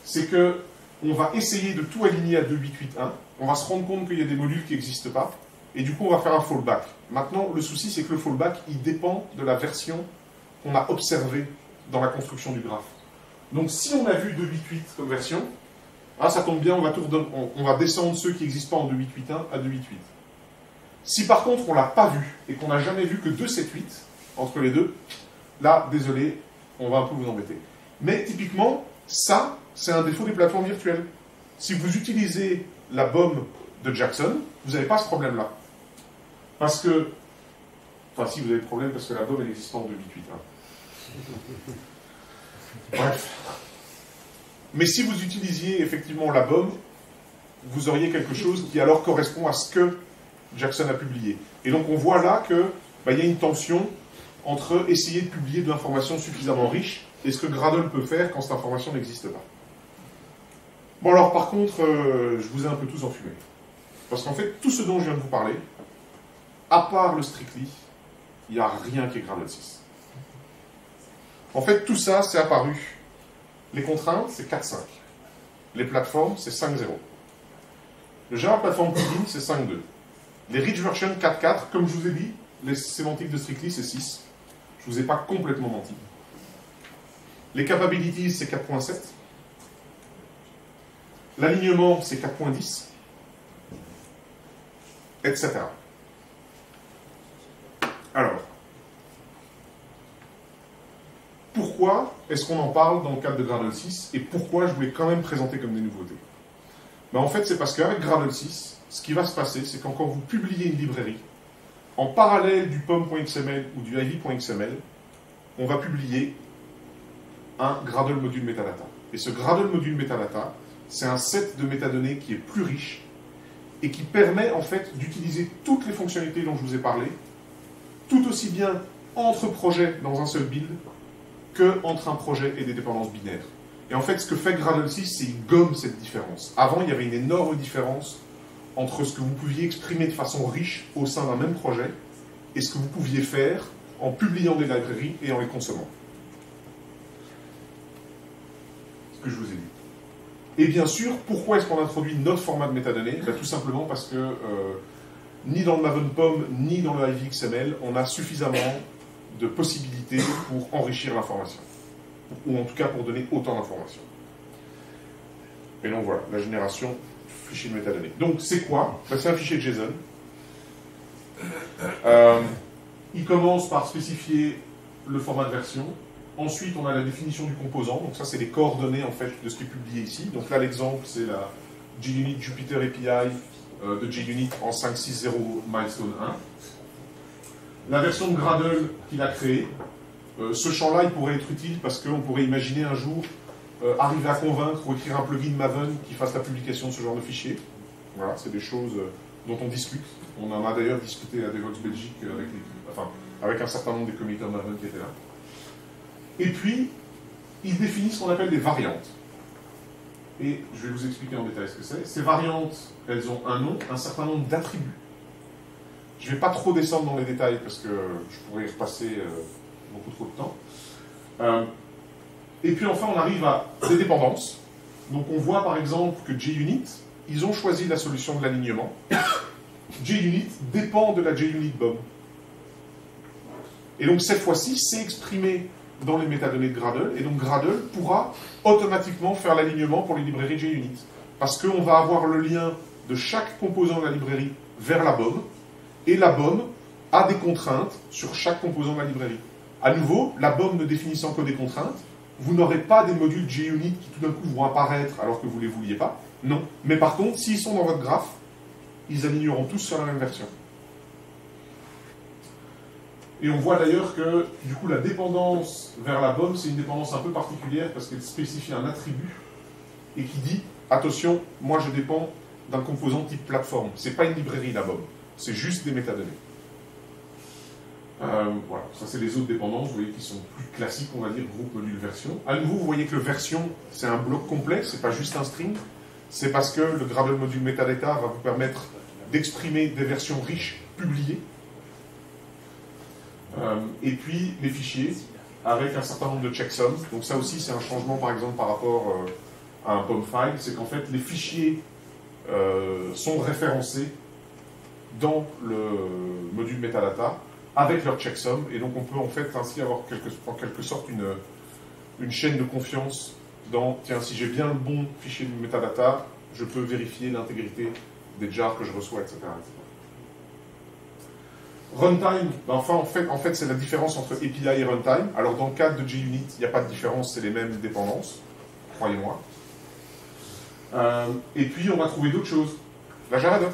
c'est que on va essayer de tout aligner à 2.8.8.1, on va se rendre compte qu'il y a des modules qui n'existent pas, et du coup on va faire un fallback. Maintenant, le souci, c'est que le fallback, il dépend de la version qu'on a observée dans la construction du graphe. Donc si on a vu 2.8.8 comme version, ça tombe bien, on va descendre ceux qui n'existent pas en 2.8.8.1 à 2.8.8. Si par contre on ne l'a pas vu, et qu'on n'a jamais vu que 2.7.8 entre les deux, là, désolé, on va un peu vous embêter. Mais typiquement, ça, c'est un défaut des plateformes virtuelles. Si vous utilisez la BOM de Jackson, vous n'avez pas ce problème-là. Parce que... Enfin, si, vous avez le problème parce que la BOM, elle existe en 2.8.8. Bref. Mais si vous utilisiez effectivement la BOM, vous auriez quelque chose qui alors correspond à ce que Jackson a publié. Et donc on voit là qu'il y a une tension entre essayer de publier de l'information suffisamment riche et ce que Gradle peut faire quand cette information n'existe pas. Bon alors par contre, je vous ai un peu tous enfumé. Parce qu'en fait, tout ce dont je viens de vous parler, à part le Strictly, il n'y a rien qui est Gradle 6. En fait, tout ça, c'est apparu. Les contraintes, c'est 4.5. Les plateformes, c'est 5.0. Le Java Platform Plugin, c'est 5.2. Les Rich Version 4.4, comme je vous ai dit, les sémantiques de Strictly, c'est 6. Je ne vous ai pas complètement menti. Les Capabilities, c'est 4.7. L'alignement, c'est 4.10. Etc. Alors, pourquoi est-ce qu'on en parle dans le cadre de Gradle 6 et pourquoi je voulais quand même présenter comme des nouveautés? En fait, c'est parce qu'avec Gradle 6, ce qui va se passer, c'est quand vous publiez une librairie, en parallèle du pom.xml ou du ivy.xml, on va publier un Gradle module metadata. Et ce Gradle module metadata, c'est un set de métadonnées qui est plus riche et qui permet en fait d'utiliser toutes les fonctionnalités dont je vous ai parlé, tout aussi bien entre projets dans un seul build que entre un projet et des dépendances binaires. Et en fait, ce que fait Gradle 6, c'est qu'il gomme cette différence. Avant, il y avait une énorme différence entre ce que vous pouviez exprimer de façon riche au sein d'un même projet et ce que vous pouviez faire en publiant des librairies et en les consommant. Ce que je vous ai dit. Et bien sûr, pourquoi est-ce qu'on introduit notre format de métadonnées? Tout simplement parce que ni dans le Maven POM, ni dans le IVXML, on a suffisamment de possibilités pour enrichir l'information. Ou en tout cas pour donner autant d'informations. Et donc voilà, la génération fichier de métadonnées. Donc c'est quoi? C'est un fichier JSON. Il commence par spécifier le format de version. Ensuite, on a la définition du composant. Donc ça, c'est les coordonnées en fait de ce qui est publié ici. Donc là, l'exemple, c'est la JUnit Jupyter API de JUnit en 5.6.0 milestone 1. La version de Gradle qu'il a créée. Ce champ-là, il pourrait être utile parce qu'on pourrait imaginer un jour arriver à convaincre ou écrire un plugin Maven qui fasse la publication de ce genre de fichier. Voilà, c'est des choses dont on discute. On en a d'ailleurs discuté à Devox Belgique avec un certain nombre des comités Maven qui étaient là. Et puis, ils définissent ce qu'on appelle des variantes. Et je vais vous expliquer en détail ce que c'est. Ces variantes, elles ont un nom, un certain nombre d'attributs. Je ne vais pas trop descendre dans les détails parce que je pourrais y repasser beaucoup trop de temps. Et puis enfin, on arrive à des dépendances. Donc on voit par exemple que JUnit, ils ont choisi la solution de l'alignement. JUnit dépend de la JUnit BOM. Et donc cette fois-ci, c'est exprimé dans les métadonnées de Gradle, et donc Gradle pourra automatiquement faire l'alignement pour les librairies JUnit. Parce qu'on va avoir le lien de chaque composant de la librairie vers la BOM, et la BOM a des contraintes sur chaque composant de la librairie. À nouveau, la BOM ne définissant que des contraintes, vous n'aurez pas des modules JUnit qui tout d'un coup vont apparaître alors que vous ne les vouliez pas. Non. Mais par contre, s'ils sont dans votre graphe, ils aligneront tous sur la même version. Et on voit d'ailleurs que, du coup, la dépendance vers la BOM, c'est une dépendance un peu particulière parce qu'elle spécifie un attribut et qui dit, attention, moi je dépends d'un composant type plateforme. Ce n'est pas une librairie, la BOM. C'est juste des métadonnées. Voilà, ça c'est les autres dépendances, vous voyez, qui sont plus classiques, on va dire, groupe, module, version. À nouveau, vous voyez que le version, c'est un bloc complet, c'est pas juste un string. C'est parce que le Gradle module metadata va vous permettre d'exprimer des versions riches publiées. Et puis les fichiers avec un certain nombre de checksums. Donc ça aussi, c'est un changement, par exemple, par rapport à un POM file, c'est qu'en fait, les fichiers sont référencés dans le module metadata avec leur checksum, et donc on peut en fait ainsi avoir en quelque sorte une chaîne de confiance dans, tiens, si j'ai bien le bon fichier de metadata, je peux vérifier l'intégrité des jars que je reçois, etc. Runtime, ben enfin, en fait c'est la différence entre API et runtime. Alors dans le cadre de JUnit, il n'y a pas de différence, c'est les mêmes dépendances, croyez-moi. Et puis on va trouver d'autres choses. La Javadoc.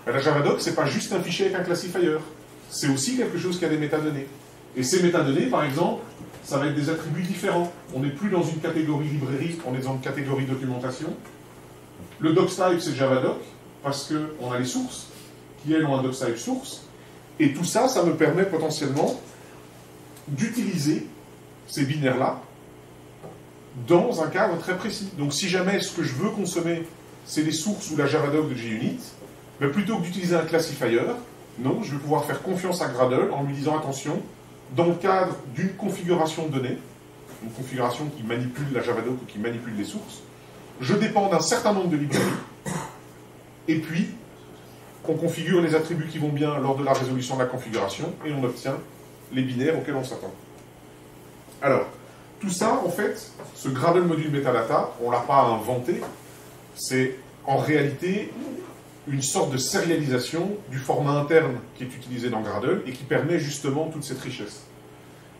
La Javadoc, c'est pas juste un fichier avec un classifier. C'est aussi quelque chose qui a des métadonnées. Et ces métadonnées, par exemple, ça va être des attributs différents. On n'est plus dans une catégorie librairie, on est dans une catégorie documentation. Le docstype, c'est Javadoc, parce qu'on a les sources, qui elles ont un docstype source. Et tout ça, ça me permet potentiellement d'utiliser ces binaires-là dans un cadre très précis. Donc si jamais ce que je veux consommer, c'est les sources ou la Javadoc de JUnit, mais plutôt que d'utiliser un classifier, non, je vais pouvoir faire confiance à Gradle en lui disant, attention, dans le cadre d'une configuration de données, une configuration qui manipule la Javadoc ou qui manipule les sources, je dépends d'un certain nombre de librairies, et puis on configure les attributs qui vont bien lors de la résolution de la configuration, et on obtient les binaires auxquels on s'attend. Alors, tout ça, en fait, ce Gradle module metadata, on ne l'a pas inventé, c'est en réalité une sorte de sérialisation du format interne qui est utilisé dans Gradle et qui permet justement toute cette richesse.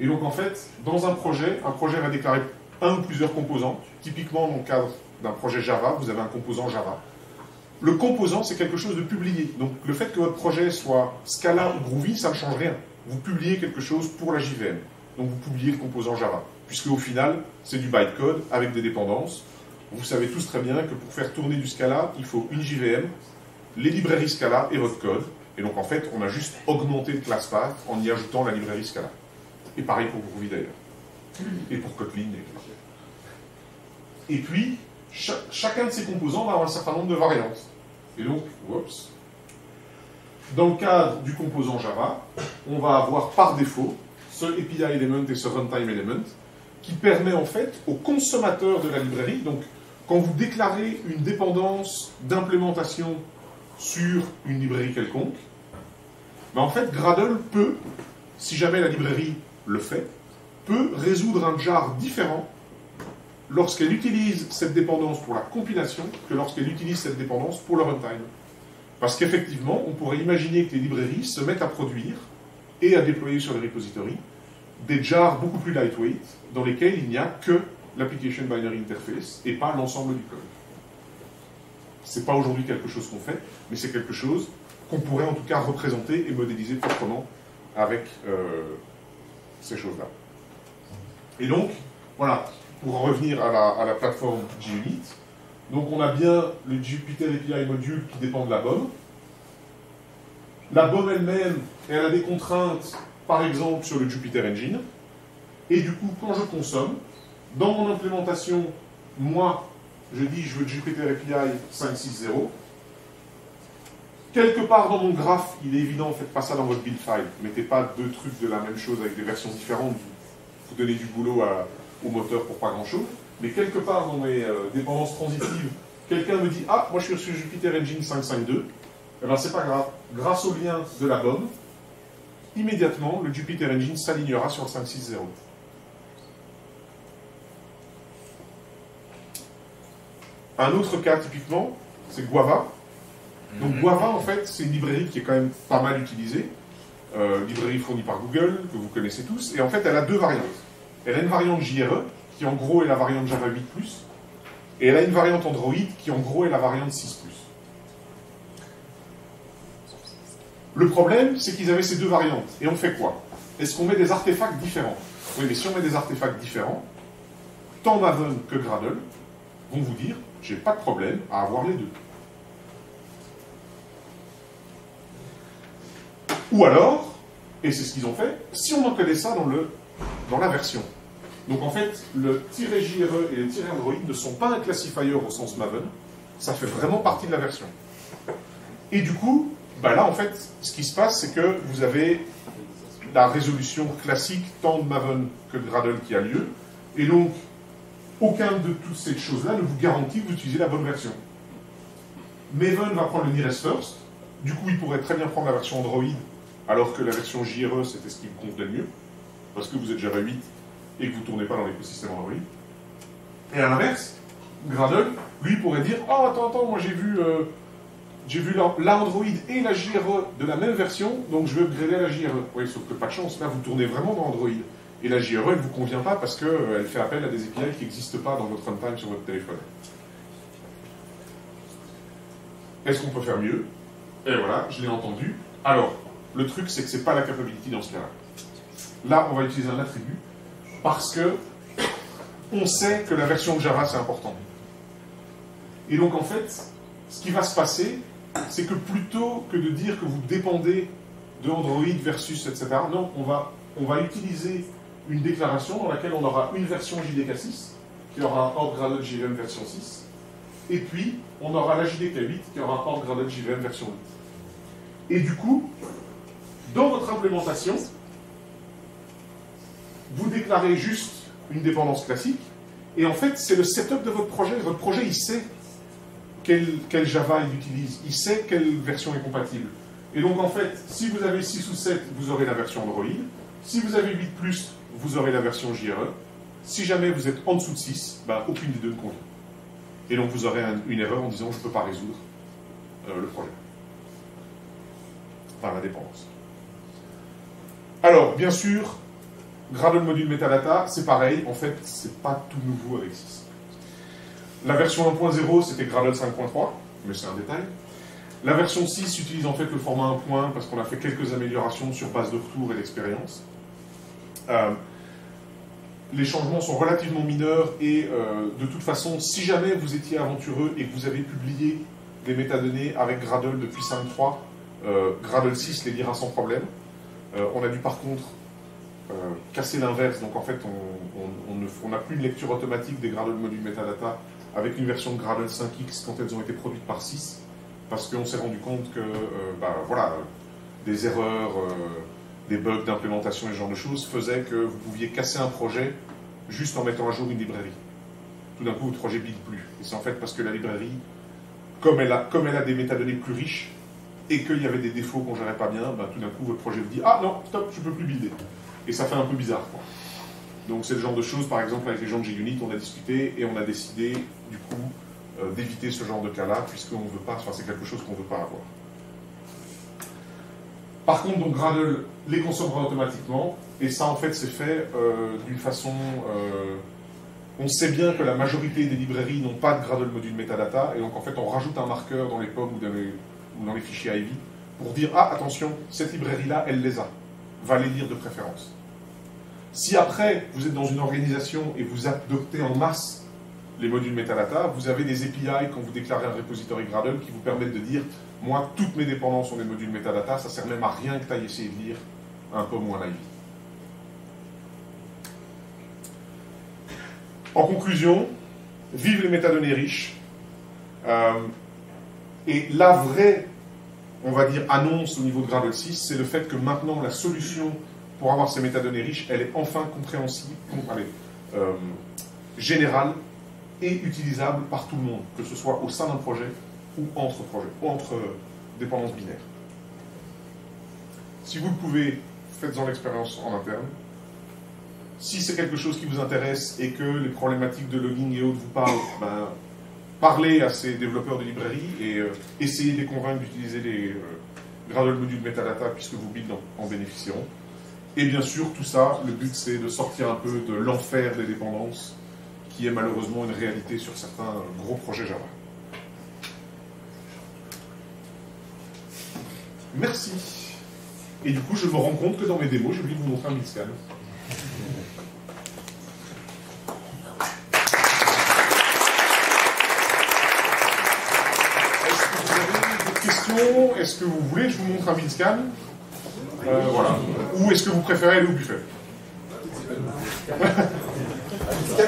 Et donc en fait, dans un projet va déclarer un ou plusieurs composants. Typiquement dans le cadre d'un projet Java, vous avez un composant Java. Le composant, c'est quelque chose de publié. Donc le fait que votre projet soit Scala ou Groovy, ça ne change rien. Vous publiez quelque chose pour la JVM. Donc vous publiez le composant Java. Puisque au final, c'est du bytecode avec des dépendances. Vous savez tous très bien que pour faire tourner du Scala, il faut une JVM, les librairies Scala et votre code. Et donc en fait, on a juste augmenté le class path en y ajoutant la librairie Scala. Et pareil pour Groovy d'ailleurs. Et pour Kotlin. Et puis, chacun de ces composants va avoir un certain nombre de variantes. Et donc, dans le cadre du composant Java, on va avoir par défaut ce API element et ce runtime element qui permet en fait au consommateur de la librairie, donc quand vous déclarez une dépendance d'implémentation sur une librairie quelconque, ben en fait Gradle peut, si jamais la librairie le fait, peut résoudre un jar différent lorsqu'elle utilise cette dépendance pour la compilation que lorsqu'elle utilise cette dépendance pour le runtime. Parce qu'effectivement, on pourrait imaginer que les librairies se mettent à produire et à déployer sur les repositories des jars beaucoup plus lightweight dans lesquels il n'y a que l'application binary interface et pas l'ensemble du code. C'est pas aujourd'hui quelque chose qu'on fait, mais c'est quelque chose qu'on pourrait en tout cas représenter et modéliser proprement avec ces choses-là. Et donc, voilà, pour en revenir à la plateforme JUnit, donc on a bien le Jupyter API module qui dépend de la BOM, La BOM elle-même, elle a des contraintes, par exemple, sur le Jupyter Engine. Et du coup, quand je consomme, dans mon implémentation, moi, je dis je veux Jupyter API 5.6.0. Quelque part dans mon graphe, il est évident, faites pas ça dans votre build file. Mettez pas deux trucs de la même chose avec des versions différentes. Vous donnez du boulot au moteur pour pas grand-chose. Mais quelque part dans mes dépendances transitives, quelqu'un me dit « Ah, moi je suis sur Jupyter Engine 5.5.2 ». Eh bien, c'est pas grave. Grâce au lien de la BOM, immédiatement, le Jupyter Engine s'alignera sur le 5.6.0. Un autre cas, typiquement, c'est Guava. Donc Guava, en fait, c'est une librairie qui est quand même pas mal utilisée. Librairie fournie par Google, que vous connaissez tous. Et en fait, elle a deux variantes. Elle a une variante JRE, qui en gros est la variante Java 8+, et elle a une variante Android, qui en gros est la variante 6+. Le problème, c'est qu'ils avaient ces deux variantes. Et on fait quoi? Est-ce qu'on met des artefacts différents? Oui, mais si on met des artefacts différents, tant Maven que Gradle vont vous dire « J'ai pas de problème à avoir les deux ». Ou alors, et c'est ce qu'ils ont fait, si on encodait ça dans la version. Donc en fait, le "-JRE et le "-Android ne sont pas un classifier au sens Maven, ça fait vraiment partie de la version. Et du coup, bah là en fait, ce qui se passe, c'est que vous avez la résolution classique tant de Maven que de Gradle qui a lieu, et donc aucun de toutes ces choses-là ne vous garantit que vous utilisez la bonne version. Maven va prendre le nearest first, du coup il pourrait très bien prendre la version Android, alors que la version JRE c'était ce qui vous convenait le mieux, parce que vous êtes Java 8 et que vous ne tournez pas dans l'écosystème Android. Et à l'inverse, Gradle, lui, pourrait dire « Oh, attends, moi j'ai vu la Android et la JRE de la même version, donc je vais upgrader à la JRE. » Oui, sauf que pas de chance, là vous tournez vraiment dans Android. Et la JRE, elle ne vous convient pas parce qu'elle fait appel à des API qui n'existent pas dans votre runtime sur votre téléphone. Est-ce qu'on peut faire mieux? Et voilà, je l'ai entendu. Alors, le truc, c'est que ce n'est pas la capability dans ce cas-là. Là, on va utiliser un attribut parce que on sait que la version de Java, c'est important. Et donc, en fait, ce qui va se passer, c'est que plutôt que de dire que vous dépendez de Android versus, etc., non, on va utiliser une déclaration dans laquelle on aura une version JDK6, qui aura un port Gradle JVM version 6, et puis on aura la JDK8, qui aura un port Gradle JVM version 8. Et du coup, dans votre implémentation, vous déclarez juste une dépendance classique, et en fait, c'est le setup de votre projet. Votre projet, il sait quel Java il utilise, il sait quelle version est compatible. Et donc, en fait, si vous avez 6 ou 7, vous aurez la version Android. Si vous avez 8+, vous aurez la version JRE. Si jamais vous êtes en dessous de 6, ben, aucune des deux ne convient. Et donc, vous aurez une erreur en disant « je ne peux pas résoudre le projet ». Enfin, la dépendance. Alors, bien sûr, Gradle module metadata, c'est pareil. En fait, c'est pas tout nouveau avec 6. La version 1.0, c'était Gradle 5.3, mais c'est un détail. La version 6 utilise en fait le format 1.1 parce qu'on a fait quelques améliorations sur base de retour et d'expérience. Les changements sont relativement mineurs et de toute façon, si jamais vous étiez aventureux et que vous avez publié des métadonnées avec Gradle depuis 5.3, Gradle 6 les lira sans problème. On a dû par contre casser l'inverse, donc en fait on n'a plus une lecture automatique des Gradle modules metadata avec une version de Gradle 5X quand elles ont été produites par 6, parce qu'on s'est rendu compte que voilà, des erreurs, des bugs d'implémentation et ce genre de choses faisaient que vous pouviez casser un projet juste en mettant à jour une librairie. Tout d'un coup, votre projet ne build plus. Et c'est en fait parce que la librairie, comme elle a des métadonnées plus riches et qu'il y avait des défauts qu'on ne gérait pas bien, tout d'un coup, votre projet vous dit « Ah non, stop, je ne peux plus builder ». Et ça fait un peu bizarre, quoi. Donc c'est le genre de choses, par exemple, avec les gens de JUnit, on a discuté et on a décidé, du coup, d'éviter ce genre de cas-là, puisqu'on ne veut pas, enfin c'est quelque chose qu'on ne veut pas avoir. Par contre, donc Gradle les consommera automatiquement, et ça en fait c'est fait d'une façon... on sait bien que la majorité des librairies n'ont pas de Gradle module metadata, et donc en fait on rajoute un marqueur dans les POM ou dans les fichiers Ivy pour dire « Ah, attention, cette librairie-là, elle les a. Va les lire de préférence. » Si après, vous êtes dans une organisation et vous adoptez en masse les modules metadata, vous avez des API quand vous déclarez un repository Gradle qui vous permettent de dire moi, toutes mes dépendances sont des modules metadata, ça sert même à rien que tu ailles essayer de lire un POM ou un IV. En conclusion, vive les métadonnées riches. Et la vraie, on va dire, annonce au niveau de Gradle 6, c'est le fait que maintenant la solution pour avoir ces métadonnées riches, elle est enfin compréhensible, générale et utilisable par tout le monde, que ce soit au sein d'un projet ou entre projets, ou entre dépendances binaires. Si vous le pouvez, faites-en l'expérience en interne. Si c'est quelque chose qui vous intéresse et que les problématiques de logging et autres vous parlent, ben, parlez à ces développeurs de librairies et essayez de les convaincre d'utiliser les Gradle modules metadata puisque vos builds en bénéficieront. Et bien sûr, tout ça, le but c'est de sortir un peu de l'enfer des dépendances qui est malheureusement une réalité sur certains gros projets Java. Merci. Et du coup, je me rends compte que dans mes démos, j'ai oublié de vous montrer un build scan. Est-ce que vous voulez que je vous montre un build scan voilà. Ou est-ce que vous préférez aller au buffet?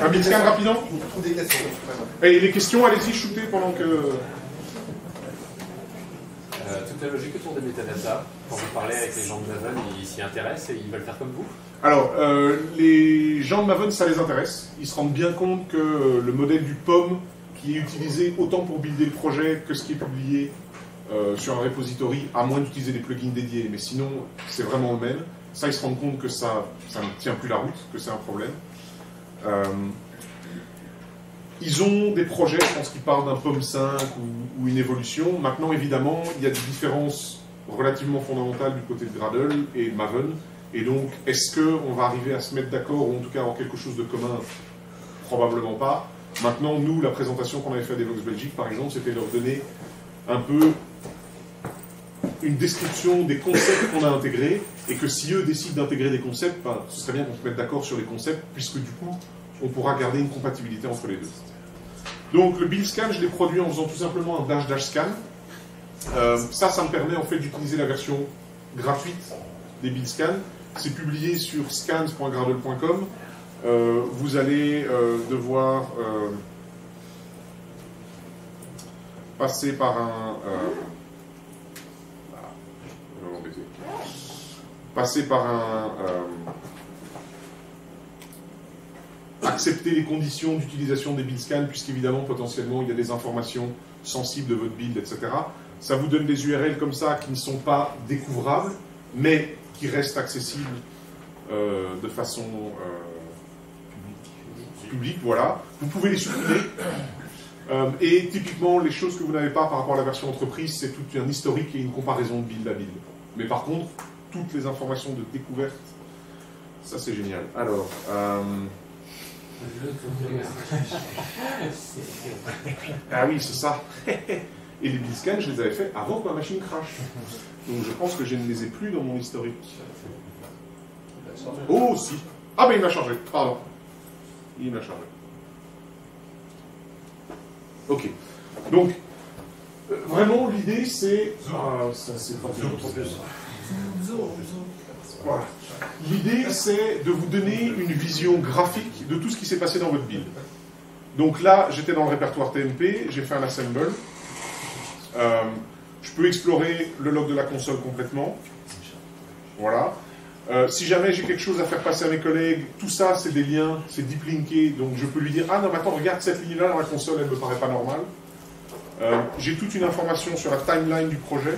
Un build scan rapidement? Et les questions, allez-y, shootez pendant que... Toute la logique autour des métadatas, quand vous parlez avec les gens de Maven, ils s'y intéressent et ils veulent faire comme vous? Alors, les gens de Maven, ça les intéresse. Ils se rendent bien compte que le modèle du POM, qui est utilisé autant pour builder le projet que ce qui est publié sur un repository, à moins d'utiliser des plugins dédiés, mais sinon, c'est vraiment le même. Ça, ils se rendent compte que ça ne tient plus la route, que c'est un problème. Ils ont des projets, je pense qu'ils parlent d'un POM 5 ou une évolution. Maintenant, évidemment, il y a des différences relativement fondamentales du côté de Gradle et de Maven. Et donc, est-ce qu'on va arriver à se mettre d'accord, ou en tout cas avoir quelque chose de commun? Probablement pas. Maintenant, nous, la présentation qu'on avait fait à Devox Belgique, par exemple, c'était leur donner un peu une description des concepts qu'on a intégrés, et que si eux décident d'intégrer des concepts, ben, ce serait bien qu'on se mette d'accord sur les concepts, puisque du coup, on pourra garder une compatibilité entre les deux. Donc le build scan, je l'ai produit en faisant tout simplement un dash scan. Ça me permet en fait d'utiliser la version gratuite des build scans. C'est publié sur scans.gradle.com. Vous allez devoir passer par un... accepter les conditions d'utilisation des build scans, puisqu'évidemment, potentiellement, il y a des informations sensibles de votre build, etc. Ça vous donne des URL comme ça qui ne sont pas découvrables, mais qui restent accessibles de façon publique. Voilà. Vous pouvez les supprimer. Et typiquement, les choses que vous n'avez pas par rapport à la version entreprise, c'est tout un historique et une comparaison de build à build. Mais par contre, toutes les informations de découverte, ça c'est génial. Alors... ah oui, c'est ça. Et les build scans, je les avais fait avant que ma machine crash. Donc je pense que je ne les ai plus dans mon historique. Oh, si. Ah ben il m'a chargé, pardon. Il m'a chargé. Ok. Donc, vraiment, l'idée c'est... Ah, ça c'est pas voilà. L'idée, c'est de vous donner une vision graphique de tout ce qui s'est passé dans votre build. Donc là, j'étais dans le répertoire TMP, j'ai fait un assemble. Je peux explorer le log de la console complètement. Voilà. Si jamais j'ai quelque chose à faire passer à mes collègues, tout ça, c'est des liens, c'est deep linké, donc je peux lui dire « Ah non, mais attends, regarde cette ligne-là dans la console, elle ne me paraît pas normale. » J'ai toute une information sur la timeline du projet.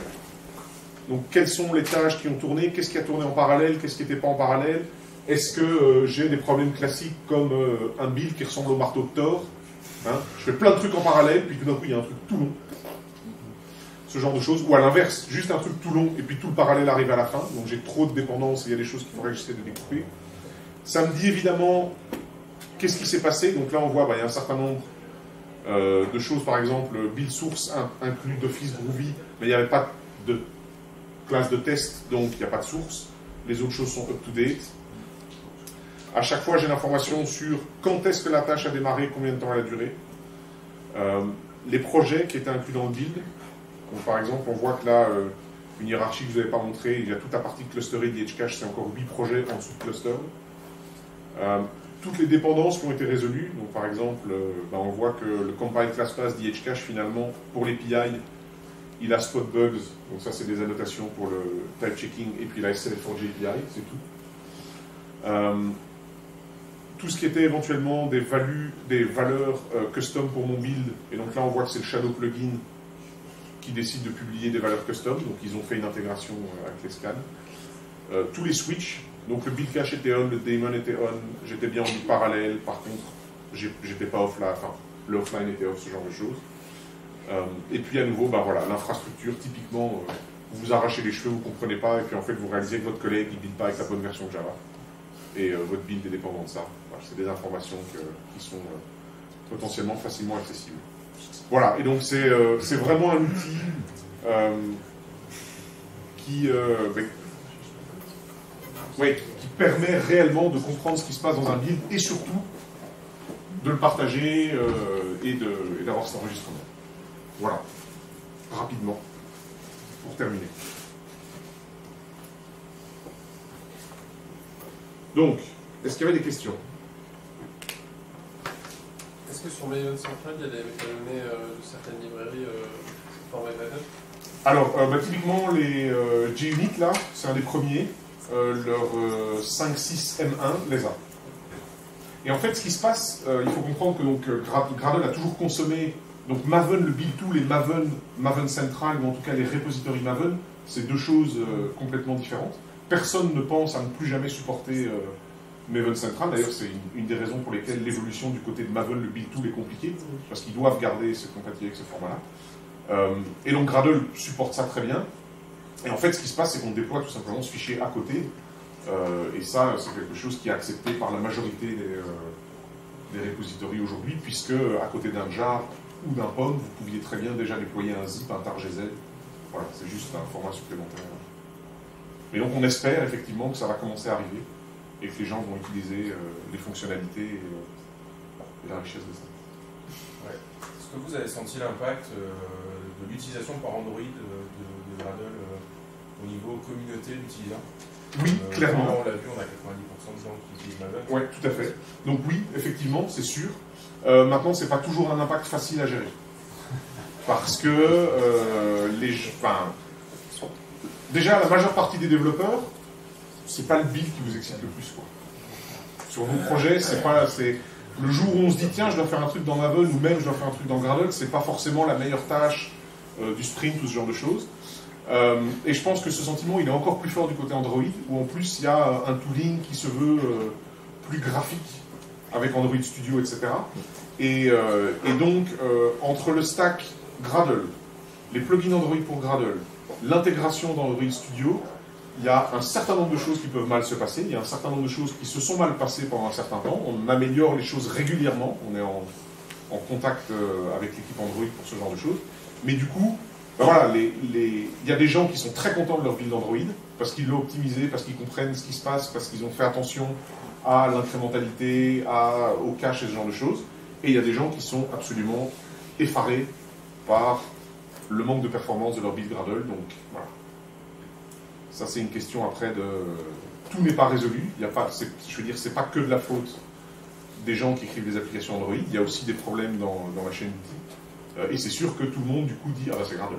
Donc, quelles sont les tâches qui ont tourné, qu'est-ce qui a tourné en parallèle, qu'est-ce qui n'était pas en parallèle, est-ce que j'ai des problèmes classiques comme un build qui ressemble au marteau de Thor, hein, je fais plein de trucs en parallèle, puis tout d'un coup, il y a un truc tout long. Ce genre de choses, ou à l'inverse, juste un truc tout long, et puis tout le parallèle arrive à la fin, donc j'ai trop de dépendances, et il y a des choses qu'il faudrait que j'essaie de découper. Ça me dit évidemment qu'est-ce qui s'est passé, donc là on voit, il y a un certain nombre de choses, par exemple, build source inclus d'Office Groovy, mais il n'y avait pas de classe de test, donc il n'y a pas de source. Les autres choses sont up-to-date. À chaque fois, j'ai l'information sur quand est-ce que la tâche a démarré, combien de temps elle a duré. Les projets qui étaient inclus dans le build, donc par exemple, on voit que là, une hiérarchie que je ne vous avais pas montrée, il y a toute la partie clusterée d'IHCache, c'est encore 8 projets en dessous de cluster. Toutes les dépendances qui ont été résolues, donc par exemple, on voit que le compile class pass d'IHCache, finalement, pour les PI, il a spot bugs, donc ça c'est des annotations pour le type checking, et puis la SLF4J API, c'est tout. Tout ce qui était éventuellement des valeurs custom pour mon build, et donc là on voit que c'est le Shadow plugin qui décide de publier des valeurs custom, donc ils ont fait une intégration avec les scans. Tous les switches, donc le build cache était on, le daemon était on, j'étais bien en build parallèle, par contre j'étais pas off là, enfin le offline était off, ce genre de choses. Et puis à nouveau, voilà, l'infrastructure, typiquement, vous vous arrachez les cheveux, vous ne comprenez pas, et puis en fait vous réalisez que votre collègue ne build pas avec la bonne version de Java. Et votre build est dépendant de ça. Voilà, c'est des informations qui sont potentiellement facilement accessibles. Voilà, et donc c'est vraiment un outil qui permet réellement de comprendre ce qui se passe dans un build et surtout de le partager et d'avoir cet enregistrement. Voilà, rapidement, pour terminer. Donc, est-ce qu'il y avait des questions? Est-ce que sur Maven Central, il y a des métadonnées de certaines librairies formées Maven? Alors, typiquement, les JUnit, là, c'est un des premiers. Leur 5.6M1 les a. Et en fait, ce qui se passe, il faut comprendre que donc, Gradle a toujours consommé donc Maven, le build tool, et Maven Central, ou en tout cas les repositories Maven, c'est deux choses complètement différentes. Personne ne pense à ne plus jamais supporter Maven Central. D'ailleurs, c'est une des raisons pour lesquelles l'évolution du côté de Maven, le build tool, est compliquée, parce qu'ils doivent garder cette compatibilité avec ce format-là. Et donc Gradle supporte ça très bien. Et en fait, ce qui se passe, c'est qu'on déploie tout simplement ce fichier à côté. Et ça, c'est quelque chose qui est accepté par la majorité des repositories aujourd'hui, puisque à côté d'un jar ou d'un POM, vous pouviez très bien déjà déployer un zip, un tar.gz. Voilà, c'est juste un format supplémentaire. Et donc on espère effectivement que ça va commencer à arriver et que les gens vont utiliser les fonctionnalités et la richesse de ça. Ouais. Est-ce que vous avez senti l'impact de l'utilisation par Android de Gradle au niveau communauté d'utilisateurs? Oui, clairement. On l'a vu, on a 90% de gens qui utilisent Maven. Oui, tout à fait. Donc oui, effectivement, c'est sûr. Maintenant, c'est pas toujours un impact facile à gérer. Parce que déjà, la majeure partie des développeurs, c'est pas le build qui vous excite le plus, quoi. Sur vos projets, c'est le jour où on se dit tiens, je dois faire un truc dans Maven ou même je dois faire un truc dans Gradle, c'est pas forcément la meilleure tâche du sprint ou ce genre de choses. Et je pense que ce sentiment, il est encore plus fort du côté Android, où en plus il y a un tooling qui se veut plus graphique avec Android Studio, etc. Et donc, entre le stack Gradle, les plugins Android pour Gradle, l'intégration dans Android Studio, il y a un certain nombre de choses qui peuvent mal se passer, il y a un certain nombre de choses qui se sont mal passées pendant un certain temps, on améliore les choses régulièrement, on est en contact avec l'équipe Android pour ce genre de choses, mais du coup, voilà, il y a des gens qui sont très contents de leur build Android, parce qu'ils l'ont optimisé, parce qu'ils comprennent ce qui se passe, parce qu'ils ont fait attention à l'incrémentalité, au cache et ce genre de choses, et il y a des gens qui sont absolument effarés par le manque de performance de leur build Gradle, donc voilà. Ça, c'est une question après de... Tout n'est pas résolu. Il y a pas, je veux dire, c'est pas que de la faute des gens qui écrivent des applications Android. Il y a aussi des problèmes dans la chaîne d'outils. Et c'est sûr que tout le monde, du coup, dit « Ah bah c'est Gradle ».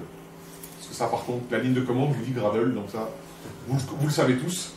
Parce que ça, par contre, la ligne de commande vous dit Gradle, donc ça, vous le savez tous.